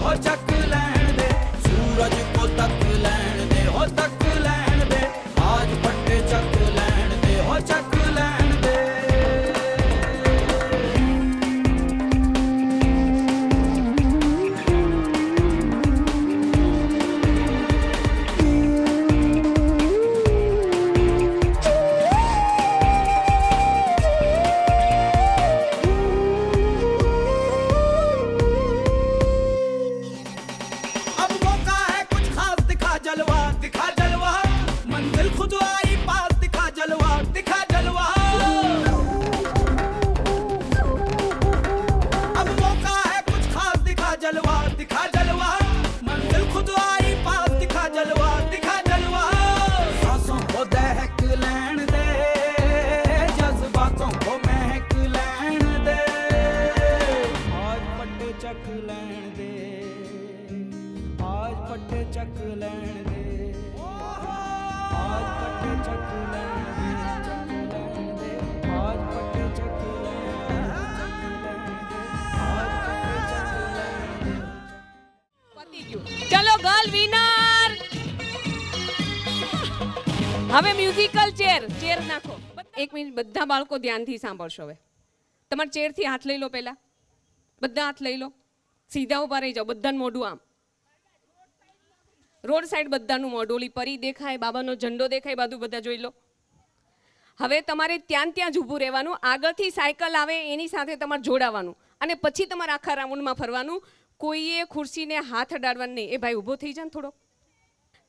हो चक लैण दे सूरज को तक लैण दे हो तक लैण दे आज फटे चक लैण दे हो चक लैण दे अब मौका है कुछ खास दिखा जलवा मंजिल खुद आई पास दिखा जलवा अब मौका है कुछ खास दिखा जलवा मंजिल खुद आई पास दिखा जलवा सांसों को दहक लैण दे जज्बातों को महक लैण दे आज फटे चक लैण दे आज फटे चक लैण दे आज फटे चक लैण दे आज फटे चक लैण दे आज फटे चक लैण दे પતી ગયું. ચલો ગર્લ વિનર. હવે મ્યુઝિકલ ચેર નાખો. એક મિનિટ બધા બાળકો ધ્યાનથી સાંભળશો. હવે તમારા ચેરથી હાથ લઈ લો. પહેલા બધા હાથ લઈ લો. સીધા ઉભા રહી જાઓ. બધાનું મોઢું આમ. રોડ સાઈડ બધાનું મોઢું. ઓલી પરી દેખાય, બાબાનો ઝંડો દેખાય, બધું બધા જોઈ લો. હવે તમારે ત્યાં જ ઊભું રહેવાનું. આગળથી સાયકલ આવે એની સાથે તમારે જોડાવાનું અને પછી તમારે આખા રાઉન્ડમાં ફરવાનું. કોઈએ ખુરશીને હાથ અડાડવાનું નહીં. એ ભાઈ ઊભો થઈ જાય ને થોડો.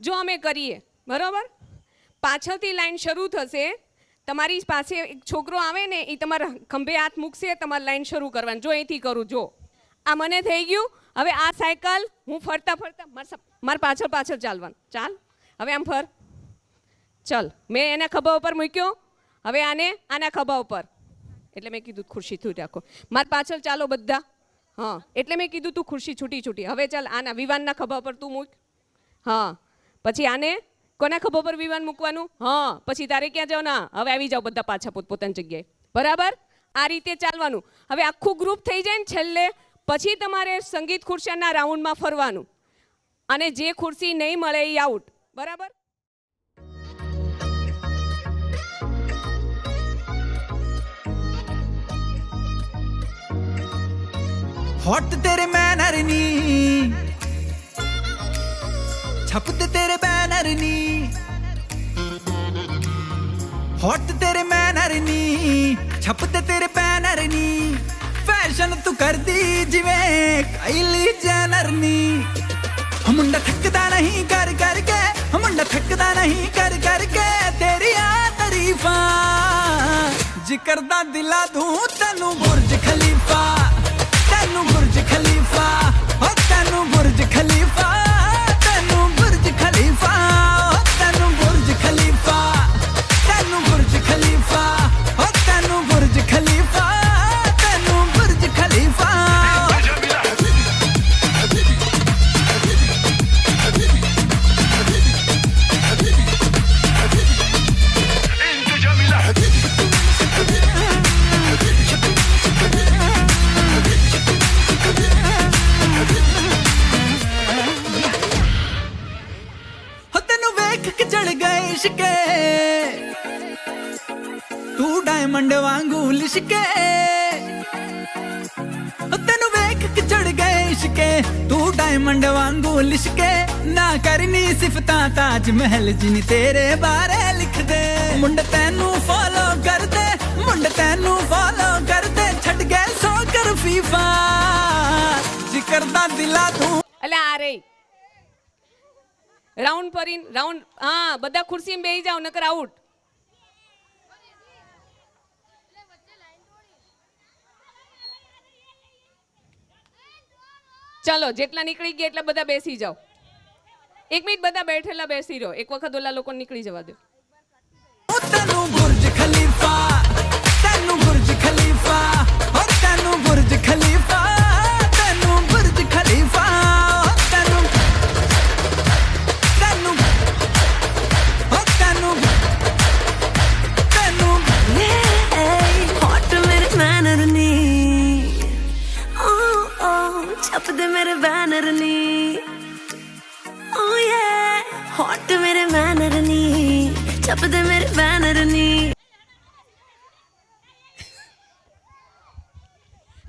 જો અમે કરીએ બરાબર, પાછળથી લાઈન શરૂ થશે. તમારી પાસે એક છોકરો આવે ને એ તમારા ખંભે હાથ મૂકશે, તમારે લાઈન શરૂ કરવાની. જો અહીંથી કરું. જો આ મને થઈ ગયું. હવે આ સાયકલ હું ફરતા મારે પાછળ ચાલવાનું. ચાલ હવે આમ ફર. ચલ મેં એના ખભા ઉપર મૂક્યો. હવે આના ખભા ઉપર. એટલે મેં કીધું ખુરશી છૂટી રાખો. મારી પાછળ ચાલો બધા. હા એટલે મેં કીધું તું ખુરશી છૂટી. હવે ચાલ આના વિવાનના ખભા પર તું મૂક. હા પછી આને કોના ખભા પર વિવાન મૂકવાનું. હા પછી તારે ક્યાં જવાના. હવે આવી જાઓ બધા પાછા પોતપોતાની જગ્યાએ. બરાબર આ રીતે ચાલવાનું. હવે આખું ગ્રુપ થઈ જાય ને છેલ્લે પછી તમારે સંગીત ખુરશીના રાઉન્ડમાં ફરવાનું અને જે ખુરશી નહીં મળે એ આઉટ. બરાબર. हॉट तेरे मैनर नी छपते तेरे बैनर नी हॉट तेरे मैनर नी छपते तेरे बैनर नी फैशन तू कर दी जिवें काइली जेनर नी मुंडा थकदा नहीं कर करके मुंडा थकदा नहीं कर करके तेरी आ तारीफा जिक्र दा दिला दूं तैनू बुर्ज खलीफा तैनू बुर्ज खलीफा ओ तैनू बुर्ज खलीफा तैनू बुर्ज खलीफा ओ तैनू बुर्ज खलीफा तैनू बुर्ज खलीफा ओ तैनू बुर्ज खलीफा तैनू बुर्ज खलीफा चढ़ गए इश्के तू डायमंड वांगू लिशके तेनू वेख के चढ़ गए इश्के तू डायमंड वांगू लिशके ना करनी सिफता ताज महल जिनी तेरे बारे लिख दे मुंड तैनू फॉलो कर दे मुंड तैनू फॉलो कर दे छड़ गए सो कर फीफा जिक्र दा दिला तू એટલે આ રે રાઉન્ડ ફરીને રાઉન્ડ. હા બધા ખુરશીમાં બેસી જાઓ નકર આઉટ. ચલો જેટલા નીકળી ગયા એટલા બધા બેસી જાઓ. એક મિનિટ બધા બેઠેલા બેસી રહો. એક વખત ઓલા લોકો નીકળી જવા દો. તૈનુ બુર્જ ખલીફા તૈનુ બુર્જ ખલીફા ઓ તૈનુ બુર્જ ખલીફા તૈનુ બુર્જ ખલીફા તૈનુ તૈનુ ઓ તૈનુ તૈનુ हॉट मेरे मैनर नी ओ छप दे मेरे बैनर नी ओ ये हॉट मेरे बैनर नी छप दे मेरे बैनर नी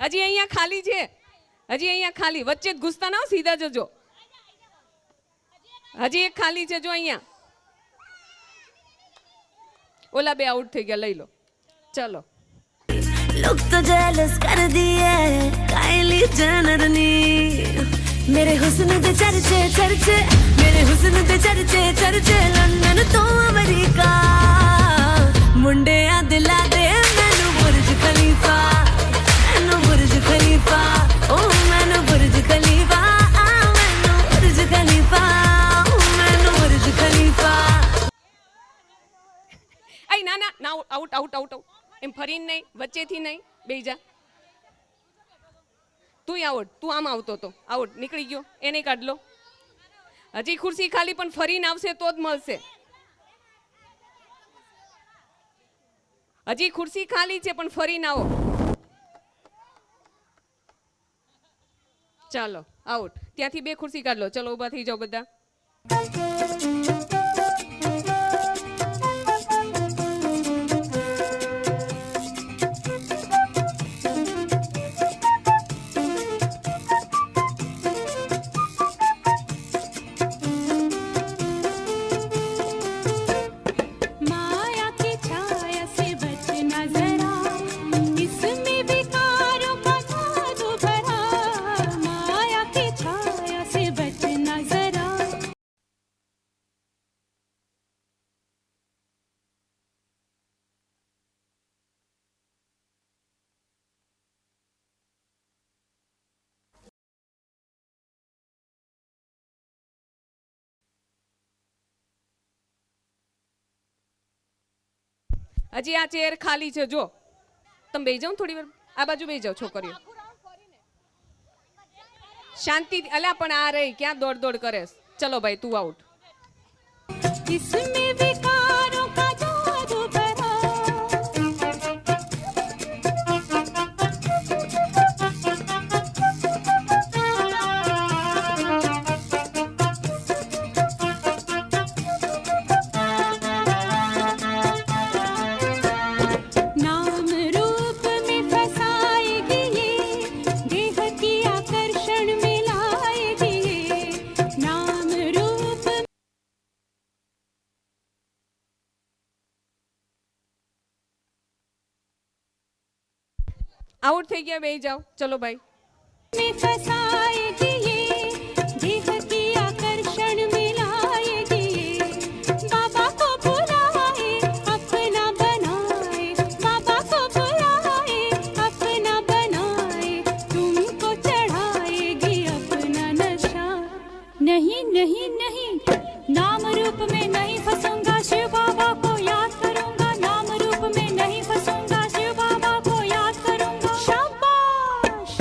હજી અહીંયા ખાલી છે, હજી અહીંયા ખાલી, વચ્ચે જ ઘૂસતા ના હો, સીધા જજો. હજી એક ખાલી છે જો અહીંયા. ઓલા બે આઉટ થઈ ગયા, લઈ લો. ચલો. लोग तो जेलस कर दिए काइली जेनर नी मेरे हुस्न दे चर्चे चर्चे मेरे हुस्न दे चर्चे चर्चे लंदन तो अमेरिका मुंडे आ दिला दे मैनू बुर्ज खलीफा ओ मैनू बुर्ज खलीफा मैनू बुर्ज खलीफा मैनू बुर्ज खलीफा આઈ ના ના ના, આઉટ આઉટ આઉટ આઉટ. એમ ફરીને નહીં, વચ્ચેથી નહીં, બેહી જા. તું આઉટ, તું આમ આવતો તો આઉટ, નીકળી ગયો, એને કાઢ લો. હજી ખુરશી ખાલી, પણ ફરીને આવશે તો જ મળશે. હજી ખુરશી ખાલી છે પણ ફરીને આવો. ચાલો આઉટ. ત્યાંથી બે ખુરશી કાઢ લો. ચલો ઊભા થઈ જાઓ બધા. હજી આ ચેર ખાલી છે જો. તમે બેસી જાઓ થોડી વાર, આ બાજુ બેસી જાઓ છોકરીઓ. શાંતિ. અલ્યા પણ આ રહી ક્યાં દોડ દોડ કરે. ચલો ભાઈ તું આઉટ. इसमें विकारों का जादू भरा नाम रूप में फसाएगी ये देह की आकर्षण में लाएगी ये नाम रूप આઉટ થઈ ગયા, બેસી જાઓ. ચલો ભાઈ. में फसाएगी ये देह की आकर्षण में लाएगी ये बाबा को बुलाए अपना बनाए बाबा को बुलाए अपना बनाए तुमको चढ़ाएगी अपना नशा नहीं नहीं नहीं नाम रूप में नहीं फंसूंगा शिव बाबा को याद करूंगा नाम रूप में नहीं फंसूंगा शिव बाबा को याद करूंगा शाबाश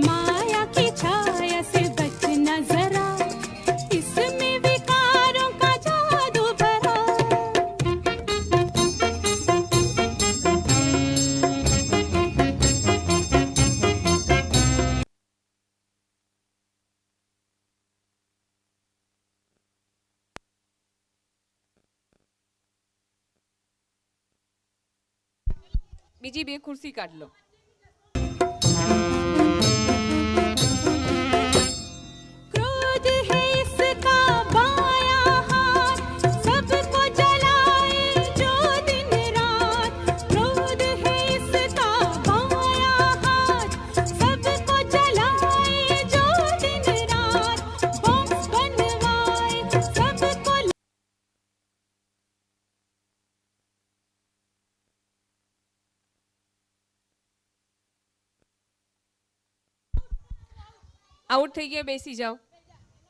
माया की छाया से बचना जरा इसमें विकारों का जादू भरा બીજી બે ખુરશી કાઢ લો. क्रोध है इसका बायां हाथ सबको जलाए जो दिन रात क्रोध है इसका बायां हाथ सबको जलाए जो दिन रात बॉम्ब बनवाए सबको આઉટ થઈ ગયા, બેસી જાઓ.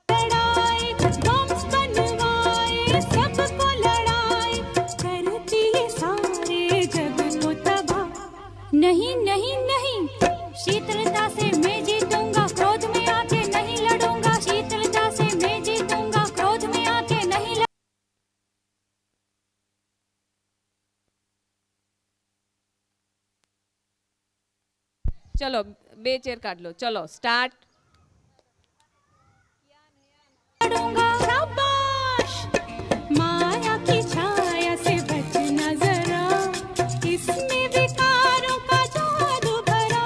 लड़ाए बॉम्ब बनवाए सबको लड़ाए करती है सारे जग को तबाह नहीं नहीं नहीं शीतलता से मैं जीतूंगा क्रोध में आके नहीं लड़ूंगा शीतलता से मैं जीतूंगा क्रोध में आके नहीं ચલો બે ચેર કાઢ લો. ચલો સ્ટાર્ટ. भरूंगा शाबाश माया की छाया से बचना जरा इसमें विकारों का जादू भरा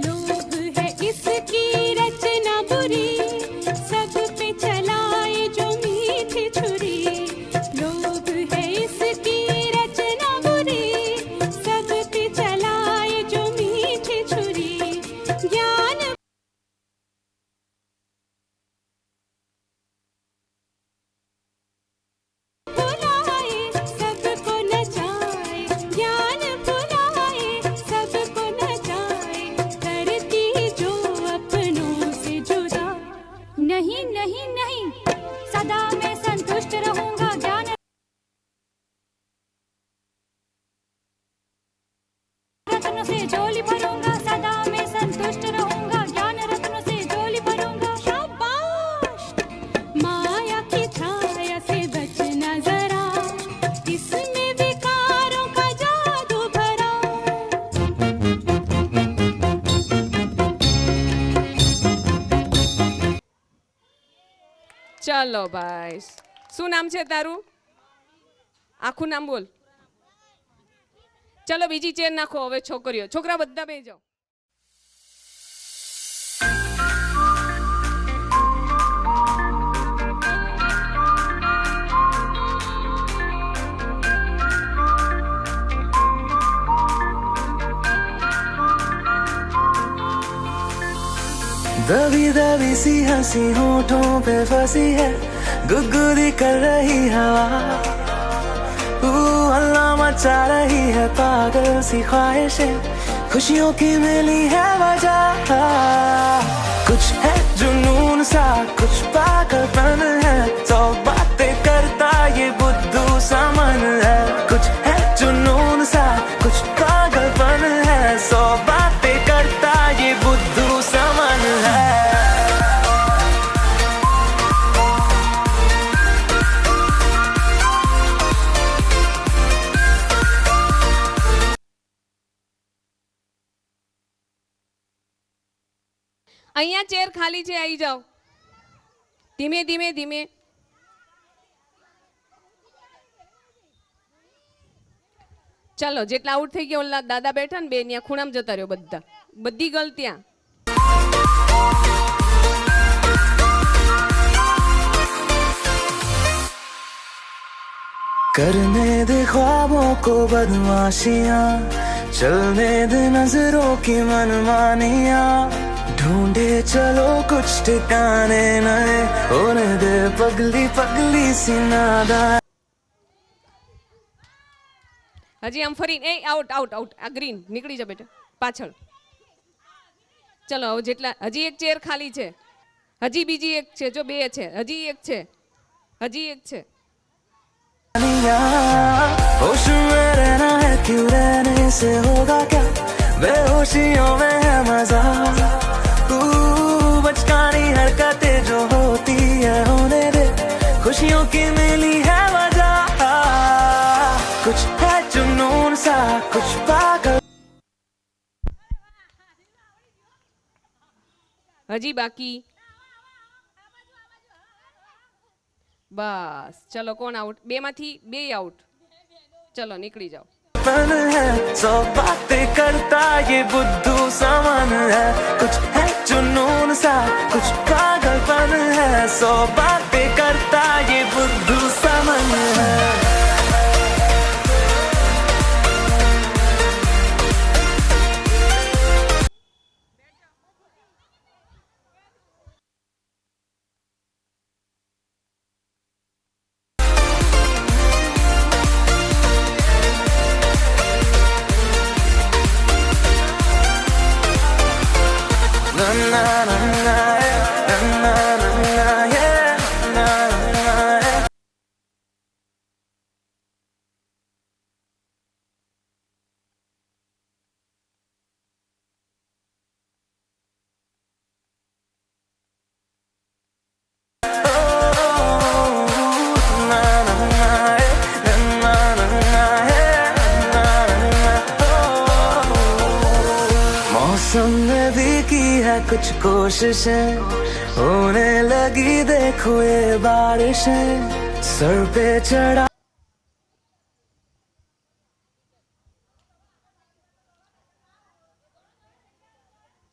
लोभ है इसकी रचना बुरी सब पे चलाए जो मीठी छुरी लोभ है इसकी रचना बुरी सब पे चलाए जो मीठी छुरी ज्ञान भुलाए सबको नचाए ज्ञान भुलाए सबको नचाए करती जो अपनों से जुदा नहीं नहीं नहीं सदा मैं संतुष्ट रहूंगा ज्ञान रत्नों से झोली भरूंगा सदा मैं संतुष्ट रहूंगा ज्ञान रत्नों से झोली भरूंगा शाबाश माया की छाया से बचना जरा इसमें विकारों का जादू भरा ચાલો ભાઈ, શું નામ છે તારું? આખું નામ બોલ. ચલો બીજી ચેર નાખો હવે છોકરીઓ. છોકરા બધા બેસી જાઓ. दबी दबी सी हंसी होठों पे फंसी है गुदगुदी कर रही हवा हल्ला मचा रही है पागल सी ख्वाहिशें खुशियों की मिली है वजह कुछ है जुनून सा कुछ पागलपन है सौ बातें करता ये बुद्धू सा मन है कुछ है जुनून सा कुछ पागलपन है सौ बातें करता ये बुद्धू सा मन है અહીંયા ચેર ખાલી છે, આવી જાઓ. ધીમે ધીમે ધીમે. ચાલો જેટલા આઉટ થઈ ગયા ઓલા દાદા બેઠા ને બે ત્યાં ખૂણામાં જતા રહ્યો બધા. બધી ગલ ત્યાં. करने दे ख्वाबों को बदमाशियां चलने दे नजरों की मनमानियां ढूंढे चलो कुछ ठिकाने नए होने दे पगली पगली सी नादा હજી આમ ફરીને એ આઉટ આઉટ આઉટ. આ ગ્રીન નીકળી જા બેટા પાછળ. ચલો હવે જેટલા હજી એક ચેર ખાલી છે. હજી બીજી એક છે. જો બે છે. હજી એક છે. હજી એક છે. होश में रहना है क्यों रहने से होगा क्या बेहोशियों में है मजा बचकानी हरकतें जो होती है होने दे खुशियों की मिली है वजह कुछ है जुनून सा कुछ पागल હજી બાકી. બસ ચલો કોણ આઉટ? બે માંથી બે આઉટ. ચલો નીકળી જાઓ. है सौ बातें करता ये बुद्धू सा मन है कुछ है जुनून सा कुछ पागलपन है सौ बातें करता ये बुद्धू सा मन है कुछ कोशिशें होने लगी, देखो ये बारिशें सर पे चढ़ा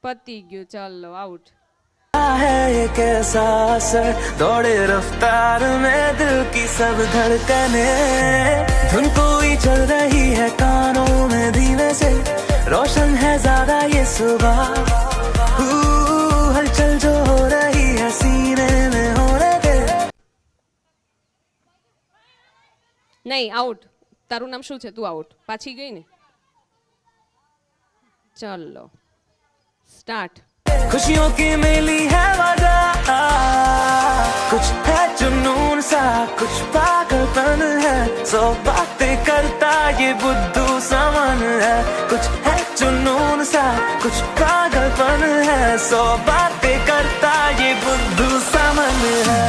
પતી ગયું, ચાલો આઉટ. है ये कैसा असर, दौड़े रफ्तार में दिल की सब धड़कने, धुन कोई चल रही है कानों में धीमे से, रोशन है ज्यादा ये सुबह, हलचल जो हो रही है सीने में होने दे. નહીં આઉટ. તારું નામ શું છે? તું આઉટ. પાછી ગઈ ને. ચાલો સ્ટાર્ટ. खुशियों की मिली है वजह, कुछ है जुनून सा, कुछ पागलपन है, सौ बातें करता ये बुद्धू समन है, कुछ है जुनून सा, कुछ पागलपन है, सौ बातें करता ये बुद्धू समन है.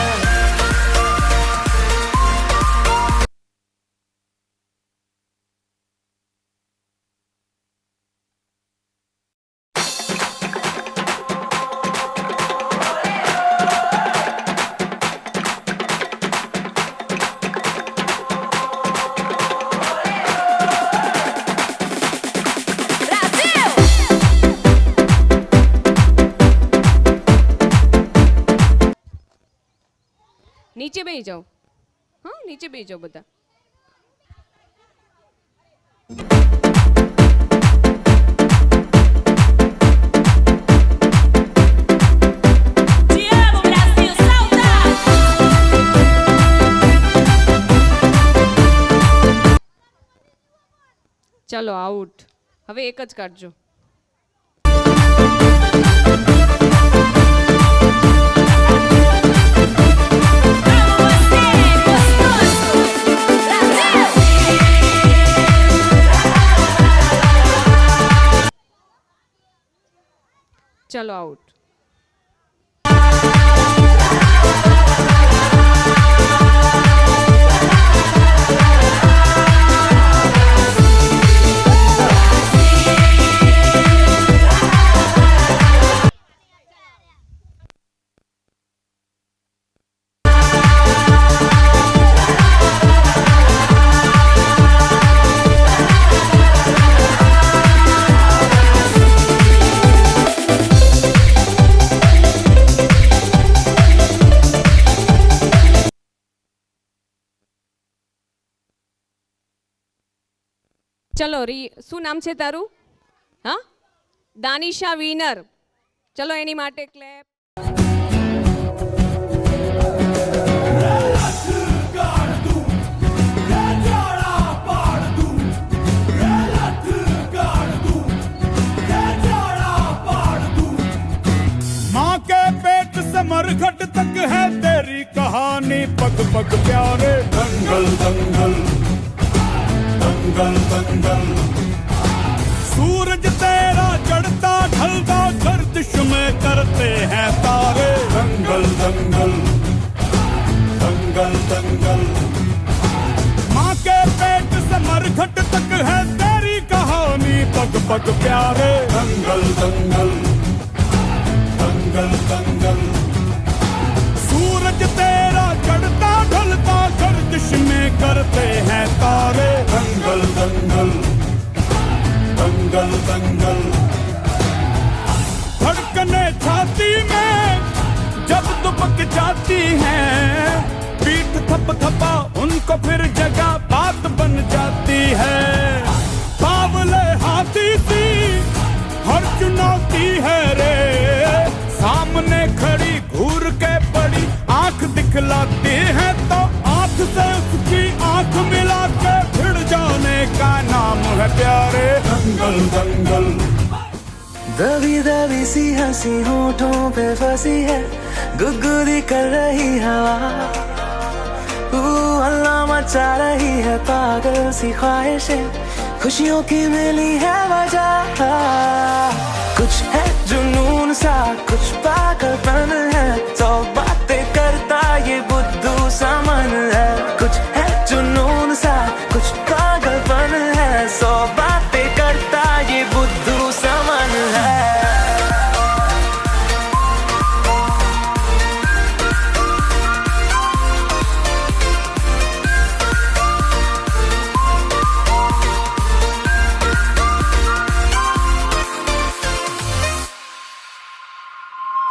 નીચે બેસી જાઓ. હા, નીચે બેસી જાઓ બધા. ચાલો આઉટ. હવે એક જ કાઢજો. ચલો આઉટ. ચલો શું નામ છે તારું? હા, દાનિશા વિનર. ચલો એની માટે ક્લેપ. माँ के पेट से मरघट तक है तेरी कहानी, पग पग प्यारे दंगल दंगल दंगल दंगल. सूरज तेरा चढ़ता ढलता गर्दिश में करते हैं तारे, दंगल दंगल दंगल दंगल. माँ के पेट से मरघट तक है तेरी कहानी, पग पग प्यारे दंगल दंगल दंगल दंगल. सूरज तेरा चढ़ता ढलता गर्दिश में करते हैं तारे, दंगल दंगल दंगल दंगल. धड़कने छाती में जब दुबक जाती हैं, पीठ थप थपा उनको फिर जगह बात बन जाती है. बावले हाथी सी हर चुनौती है रे, सामने खड़ी घूर के बड़ी आंख दिखलाती है, तो आंख से उसकी आंख मिला के भिड़ जाने का नाम है प्यारे, दंगल दंगल. दबी दबी सी हंसी होठों पे फंसी है, गुदगुदी कर रही हवा, हल्ला मचा रही है पागल सी ख्वाहिशें, खुशियों की मिली है वजह, कुछ है जुनून सा, कुछ पागलपन है, सौ बातें करता ये बुद्धू समन है, कुछ है जुनून सा, कुछ पागलपन है, सौ बातें करता ये बुद्धू समन है.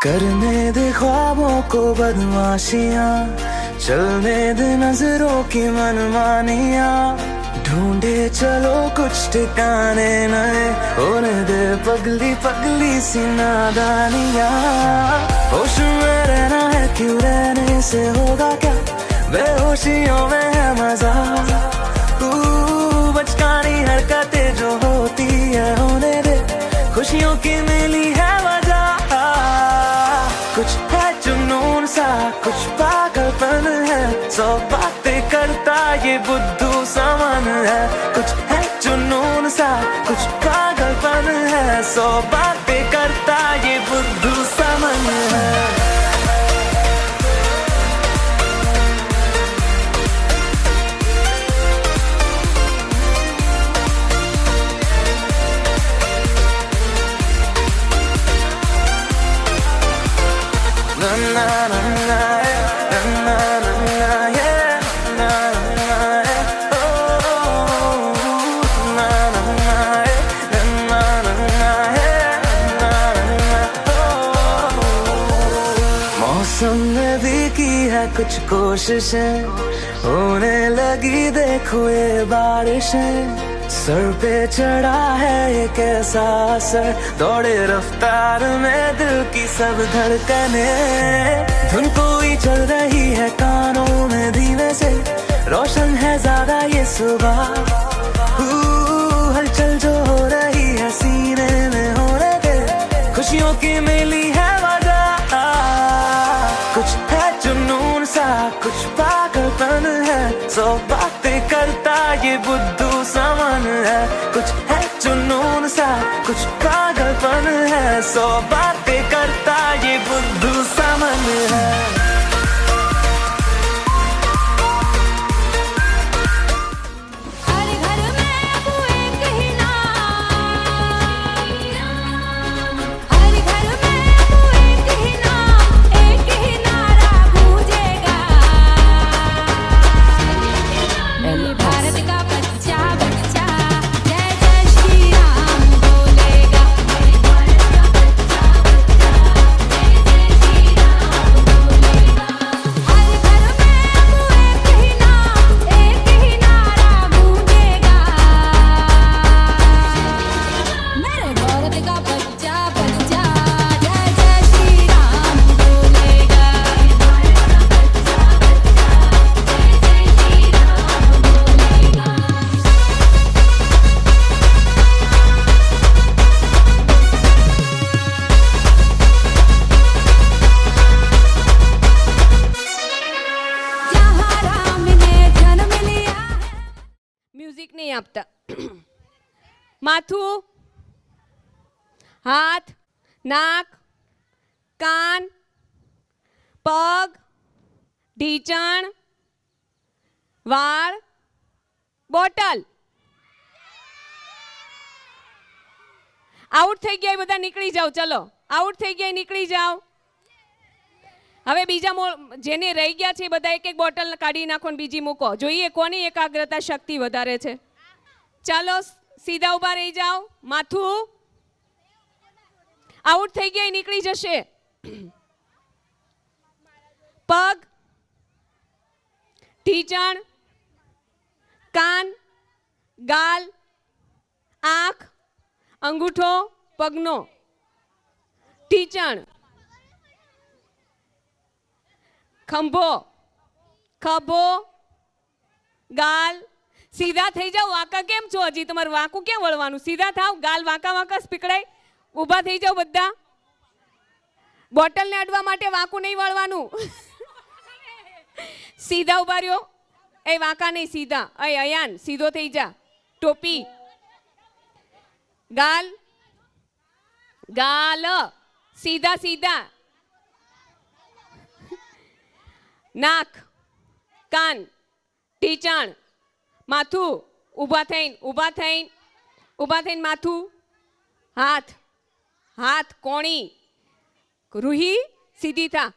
करने दे ख्वाबों को बदमाशियां, चलने दे नजरों की मनमानियां, ढूंढे चलो कुछ ठिकाने नए, होने दे पगली पगली सी नादानियां। होश में रहना है क्यों, रहने से होगा क्या, बेहोशियों में है मजा। बचकानी हरकतें जो होती है होने दे, खुशियों की मिली है वजह। कुछ है जुनून सा, कुछ पागलपन है, 100 बातें करता ये बुद्धू समन है। कुछ है जुनून सा, कुछ पागलपन है, 100 बातें करता ये बुद्धू समन है। मौसम ने भी की है कुछ कोशिशें, होने लगी देखो ये बारिशें। सर पे चढ़ा है ये कैसा असर, दौड़े रफ्तार में दिल की सब धड़कने। धुन कोई चल रही है कानों में धीमे से, रोशन है ज्यादा ये सुबह। हलचल जो हो रही है सीने में होने दे, खुशियों की मिली है वजह। कुछ है जुनून सा, कुछ पागलपन है, 100 बातें करता ये बुद्धू समन है। कुछ है जुनून सा, कुछ पागलपन है, 100 बातें करता ये बुद्धू समन है। हर घर में अब एक ही नाम, हर घर में अब एक ही नाम, एक ही नारा गूंजेगा। भारत का बच्चा बच्चा जय जय श्री राम बोलेगा। भारत का बच्चा बच्चा जय जय श्री राम बोलेगा। हर घर में अब एक ही नाम, एक ही नारा गूंजेगा। मेरे भारत का बच्चा बच्चा जय जय श्री राम बोलेगा। भारत का बच्चा बच्चा जय जय श्री राम बोलेगा। जहाँ राम ने जन्म लिया है। મ્યુઝિક નહીં આપતા. માથું, હાથ, નાક, કાન, પગ, ઢીંચણ, વાળ, બોટલ. આઉટ થઈ ગયા એ બધા નીકળી જાઓ. ચલો આઉટ થઈ ગયા એ નીકળી જાઓ. હવે બીજા જેને રહી ગયા છે એ બધા એક એક બોટલ કાઢી નાખો ને બીજી મૂકો. જોઈએ કોની એકાગ્રતા શક્તિ વધારે છે. ચાલો સીધા ઊભા રહી જાઓ. માથું આઉટ થઈ ગયા એ નીકળી જશે. પગ, ઢીંચણ, કાન, ગાલ, આંખ, અંગૂઠો પગનો, ઢીંચણ, ખંભો, ખભો, ગાલ. સીધા થઈ જાઓ. વાંકા કેમ છો હજી? તમારે વાંકું ક્યાં વળવાનું? સીધા થાવ. ગાલ વાંકા વાંકા પીકડાય. ઊભા થઈ જાઓ બધા. બોટલને અડવા માટે વાંકું નહીં વળવાનું. સીધા ઊભા રહ્યો. એ વાંકા નહીં, સીધા. અયાન સીધો થઈ જા. ટોપી, ગાલ, ગાલ, સીધા સીધા. નાક, કાન, ઢીંચણ, માથું. ઊભા થઈને માથું. હાથ, હાથ કોણી. રૂહી સીધી થા.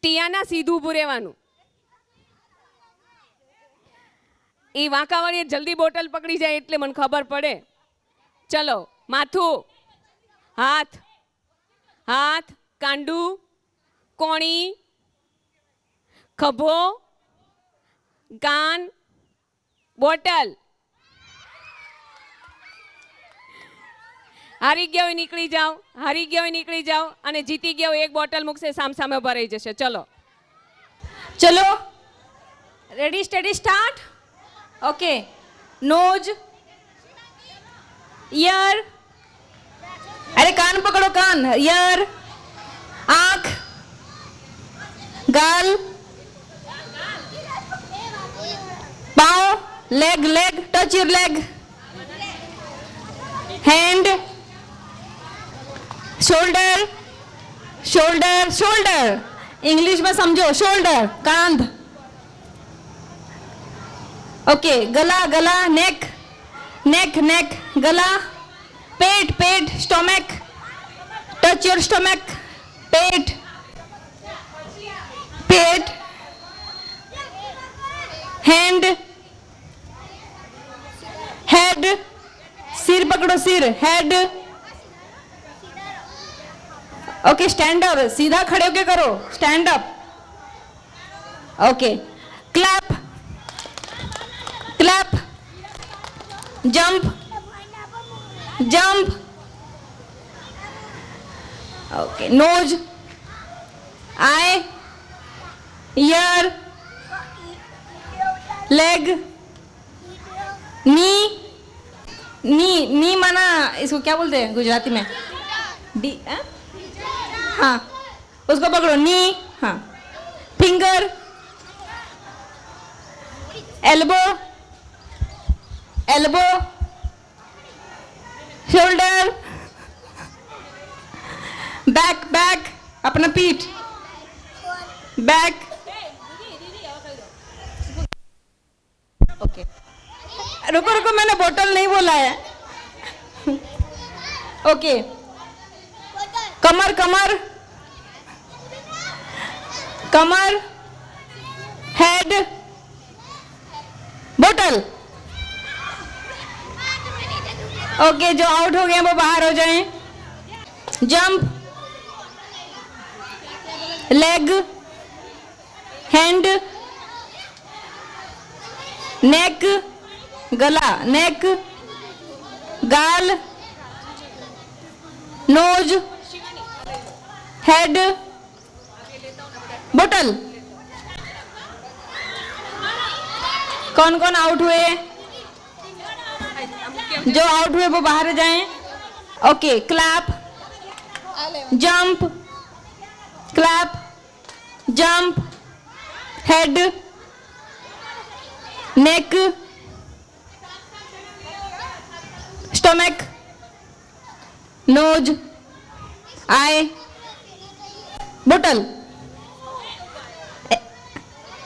ટિયાના સીધું ઊભું રહેવાનું. એ વાંકાવાળી જલ્દી બોટલ પકડી જાય એટલે મને ખબર પડે. ચલો માથું, હાથ, હાથ, કાંડું, કોણી, ખભો, કાન, બોટલ. હારી ગયા હોય નીકળી જાઓ, હારી ગયા હોય નીકળી જાઓ, અને જીતી ગયા હોય એક બોટલ મૂકશે, સામસામે ઉભા રહી જશે. ચલો ચલો, ready steady start. Okay, nose, ear, અરે કાન પકડો, કાન, ઈયર, આંખ, ગાલ, પાઉં, leg, leg, touch your leg, hand, shoulder, shoulder, shoulder, ઇંગ્લિશમાં સમજો, શોલ્ડર, કાંધ. ઓકે, ગલા, ગલા, નેક, નેક, નેક, ગલા, પેટ, પેટ, સ્ટોમેક, ટચ યોર સ્ટોમેક, પેટ, પેટ, હેન્ડ, હેડ, सिर पकड़ो, सिर, हेड. ओके, स्टैंड अप, सीधा खड़े होके करो, stand up. Okay, clap, clap, jump, jump. Okay, nose, eye, ear, leg, knee. Knee, knee माना इसको क्या बोलते हैं गुजराती में? डी. हाँ, उसको पकड़ो, नी. हाँ, finger, elbow, elbow, shoulder, back, back, अपना पीठ, बैक. ओके, रुको रुको, मैंने बोतल नहीं बोला है. ओके, कमर, कमर, कमर, हेड, बोतल. ओके, जो आउट हो गए वो बाहर हो जाएं. जंप, लेग, हैंड, नेक, गला, नेक, गाल, नोज, हेड, बोतल. कौन कौन आउट हुए? जो आउट हुए वो बाहर जाएं. Okay, clap, jump, clap, jump, head, neck, stomach, nose, eye, बोतल.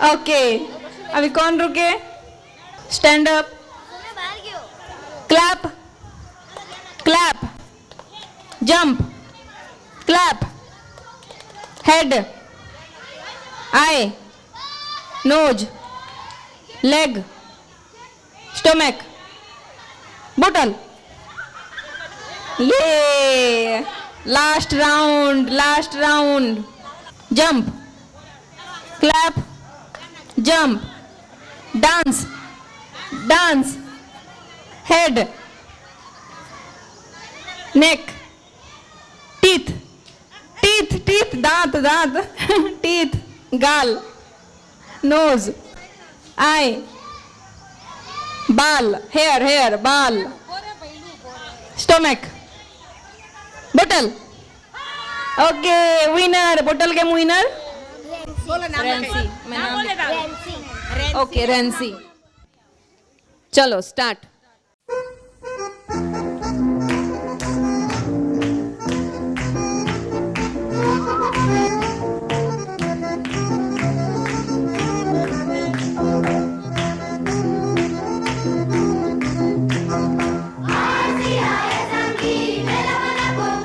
ओके, अभी कौन रुके? Stand up, clap, clap, jump, clap, head, eye, nose, leg, stomach, बोतल. ये last round, last round. Jump, clap, jump, dance, dance, head, neck, teeth, teeth, teeth, दांत, दांत, teeth, गाल, nose, eye, बाल, हेयर, हेयर, बाल, स्टोमक, बोतल. Okay, winner, बोतल के विनर रेंसी. ओके, रेंसी. चलो start. Asia es aquí, de la buena con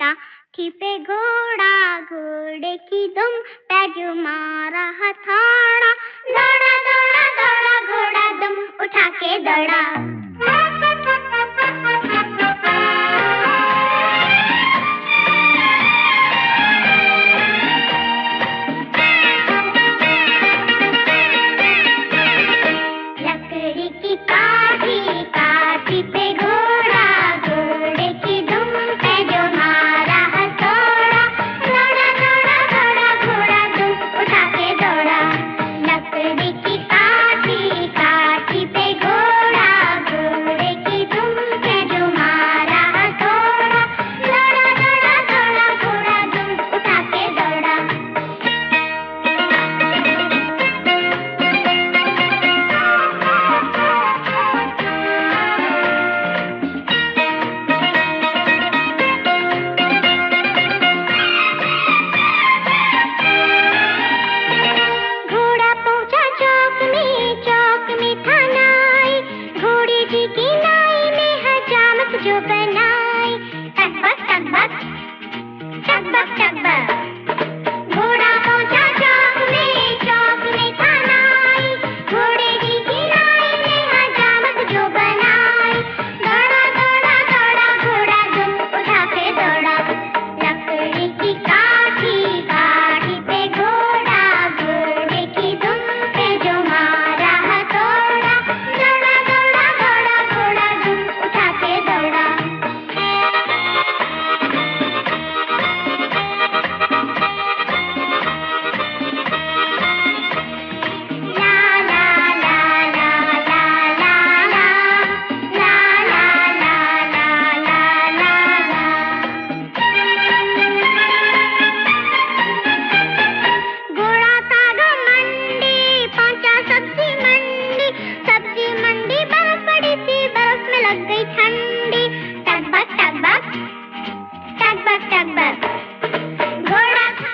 काठी पे घोड़ा, घोड़े की दुम पैज मारा हथौड़ा, दौड़ा दौड़ा दौड़ा घोड़ा दुम उठा के दौड़ा। लकड़ी की काठी, काठी पे घोड़ा, घोड़े की दुम पे जो मारा हथौड़ा, दौड़ा दौड़ा दौड़ा घोड़ा दुम उठा के दौड़ा। लकड़ी की काठी, काठी पे घोड़ा, घोड़े की दुम पे जो मारा हथौड़ा, दौड़ा दौड़ा दौड़ा घोड़ा दुम उठा के दौड़ा। घोड़ा पहुंचा चौक में था नाई, घोड़े जी की नाई में हजामत जो बनाई। टकबक टकबक टकबक टकबक। घोड़ा पहुंचा चौक में था नाई, घोड़े जी की नाई में हजामत जो बनाई। दौड़ा दौड़ा दौड़ा घोड़ा दुम उठा के दौड़ा। लकड़ी की काठी, काठी पे घोड़ा, घोड़े की दुम पे जो मारा हथौड़ा, दौड़ा दौड़ा दौड़ा घोड़ा दुम उठा के दौड़ा। ला ला ला ला ला ला ला, ला ला ला ला ला ला। घोड़ा था मंडी, पहुंचा सब्जी मंडी, सब्जी मंडी बर्फ पड़ी थी, बर्फ में लग गई ठंडी। टकबक टकबक टकबक टकबक। घोड़ा था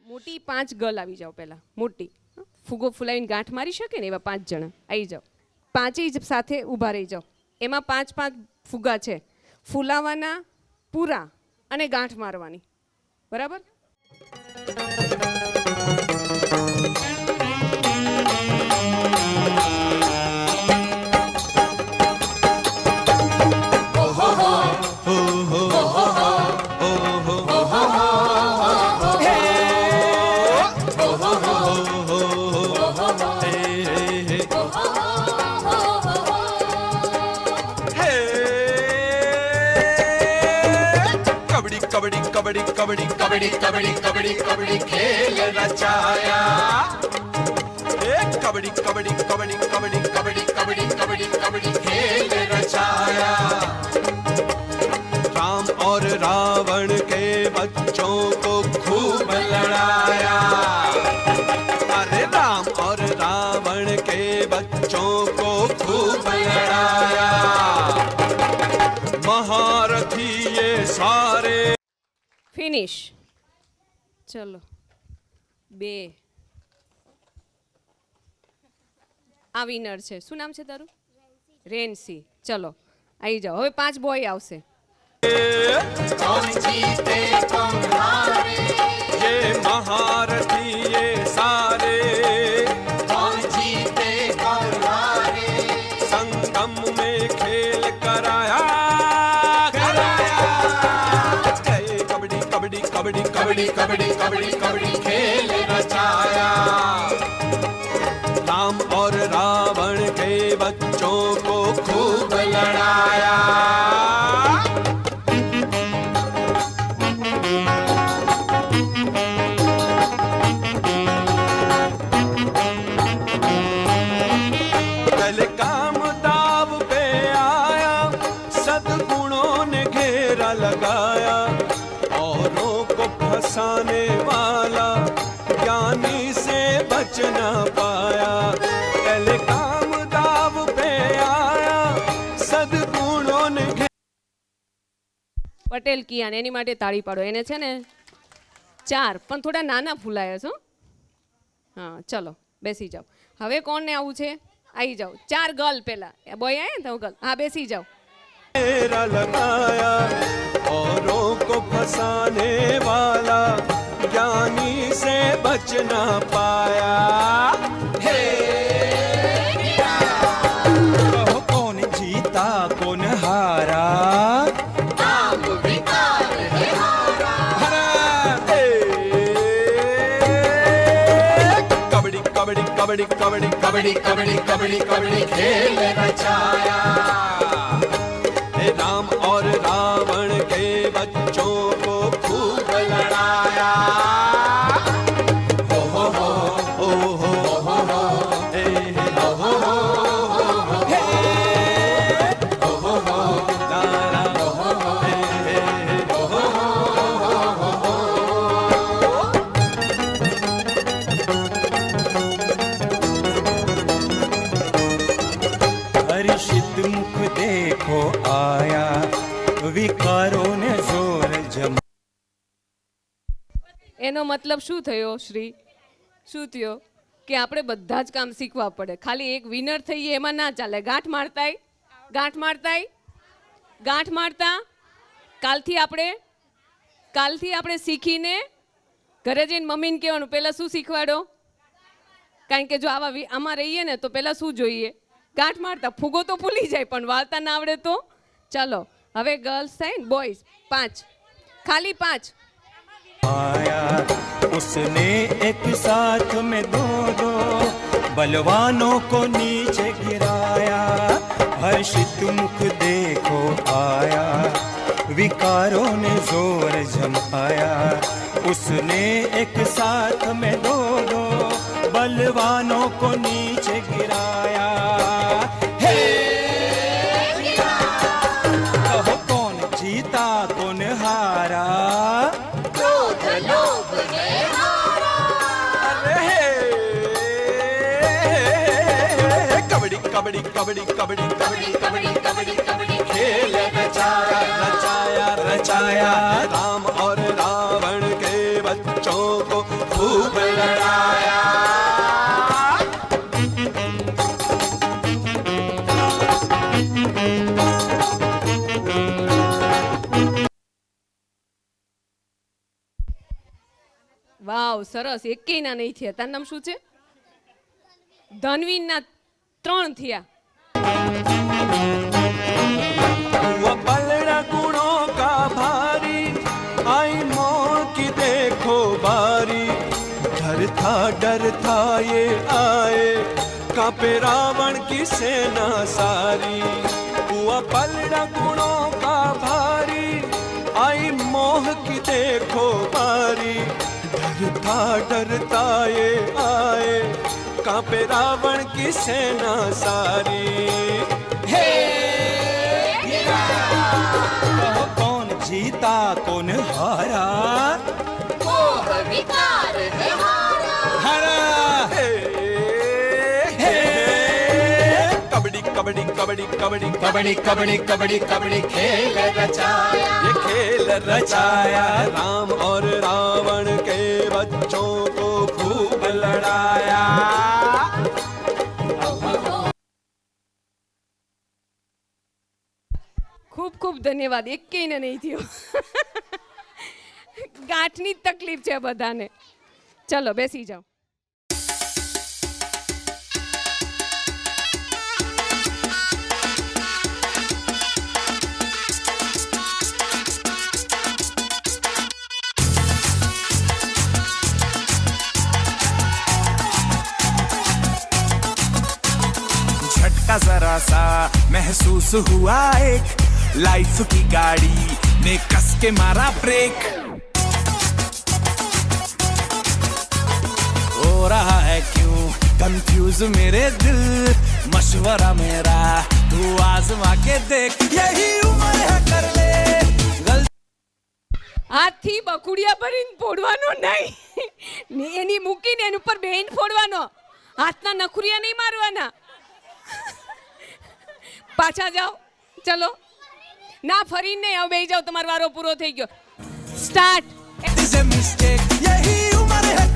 મોટી 5 ગર્લ આવી જાઓ પહેલા, મોટી ફૂગો ફૂલાવીને ગાંઠ મારી શકે ને એવા 5 જણા આવી જાઓ, પાંચેય જ સાથે ઊભા રહી જાઓ. એમાં 5-5 ફુગા છે, ફૂલાવાના પૂરા અને ગાંઠ મારવાની, બરાબર? कबड्डी कबड्डी कबड्डी कबड्डी कबड्डी कबड्डी कबड्डी कबड्डी खेल रचाया। कबड्डी कबड्डी कबड्डी कबड्डी कबड्डी कबड्डी कबड्डी कबड्डी खेल रचाया। राम और रावण के बच्चों को खूब लड़ाया। अरे राम और रावण के बच्चों को खूब लड़ाया। महारथी ये सारे ફિનિશ. ચલો 2 આ વિનર છે. શું નામ છે તારું? રેનસી. ચલો આવી જાઓ, હવે 5 બોય આવશે. ये महारथी ये सारे संगम में खेल कराया। कबड्डी कबड्डी कबड्डी कबड्डी खेल रचाया। राम और रावण के बच्चों को खूब लड़ाया। पहले काम दाव पे आया, सद्गुणों ने घेरा लगाया। औरों को फंसाने वाला ज्ञानी से बच ना पाया। पहले काम दाव पे आया, सद्गुणों ने પટેલ કિયાન એની માટે તાળી પાડો. એને છે ને 4 પણ થોડા નાના ફૂલાયા છો. હા ચલો બેસી જાઓ. હવે કોણને આવું છે? આવી જાઓ. 4 ગર્લ પહેલા. બોય આયા ને તો ગર્લ. હા બેસી જાઓ. घेरा लगाया। औरों को फंसाने वाला ज्ञानी से बच ना पाया। हे कहो कौन जीता कौन हारा? काम विकार है हारा। कबड्डी कबड्डी कबड्डी कबड्डी कबड्डी कबड्डी कबड्डी कबड्डी खेल रचाया। राम और रावण के बच्चों को खूब लड़ाया। हो हो हो हो हो हो हो हे हो हो हो हे हो हो ला ला हो हो हे हो हो हो। हर्षित मुख देखो आया, विकारों ने जोर जमा। એનો મતલબ શું થયો શ્રી? શું થયો કે આપણે બધા જ કામ શીખવા પડે. ખાલી એક વિનર થઈએ એમાં ના ચાલે. ગાંઠ મારતા કાલથી આપણે શીખીને ઘરે જઈને મમ્મીને કહેવાનું પહેલાં શું શીખવાડો. કારણ કે જો આમાં રહીએ ને તો પહેલાં શું જોઈએ? ગાંઠ મારતા. ફૂગો તો ભૂલી જાય પણ વાળતા ના આવડે તો. ચાલો હવે ગર્લ્સ થાય ને બોયઝ 5 ખાલી 5 आया उसने एक साथ में दो बलवानों को नीचे गिराया। हर्षित मुख देखो आया, विकारों ने जोर जमाया। उसने एक साथ में दो बलवानों को नीचे गिराया। हे कहो कौन जीता कौन हारा? लोभ है हारा। कबड्डी कबड्डी कबड्डी कबड्डी कबड्डी कबड्डी कबड्डी कबड्डी खेल रचाया रचाया रचाया। राम और रावण के बच्चों को खूब लड़ाया। વાવ સરસ. એકેયના નહીં થયા. તારું નામ શું છે? ધનવીનના 3 થયા. वो पलड़ा गुणों का भारी, आई मोह की देखो बारी। डर था ये आए, कांपे रावण की सेना सारी। हुआ पलड़ा गुणों का भारी, आई मोह की देखो बारी। डरता ये आए, कांपे रावण की सेना सारी। हे कहो कौन जीता कौन हारा? मोह विकार है हारा। कबड्डी कबड्डी कबड्डी कबड्डी कबड्डी कबड्डी कबड्डी कबड्डी खेल रचाया। ये खेल रचाया। राम और रावण के बच्चों को खूब लड़ाया। ખૂબ ખૂબ ધન્યવાદ. એકેયને નહીં થયો. ગાંઠની જ તકલીફ છે બધાને. ચલો બેસી જાઓ. सा महसूस हुआ एक, लाइफ की गाड़ी ने कस के मारा ब्रेक। हो रहा है क्यों कंफ्यूज मेरे दिल, मशवरा मेरा तू आजमा के देख, यही उम्र है कर ले गलती। હાથથી બકુડિયા ભરીને ફોડવાનો નહીં, એની મૂકીને એની ઉપર બેહીને ફોડવાનો, હાથના નખુરિયા નહીં મારવાના. પાછા જાઓ, ચલો. ના ફરીને નહીં, હવે બેહી જાઓ, તમારો વારો પૂરો થઈ ગયો. સ્ટાર્ટ. मिस्टेक यही उम्र है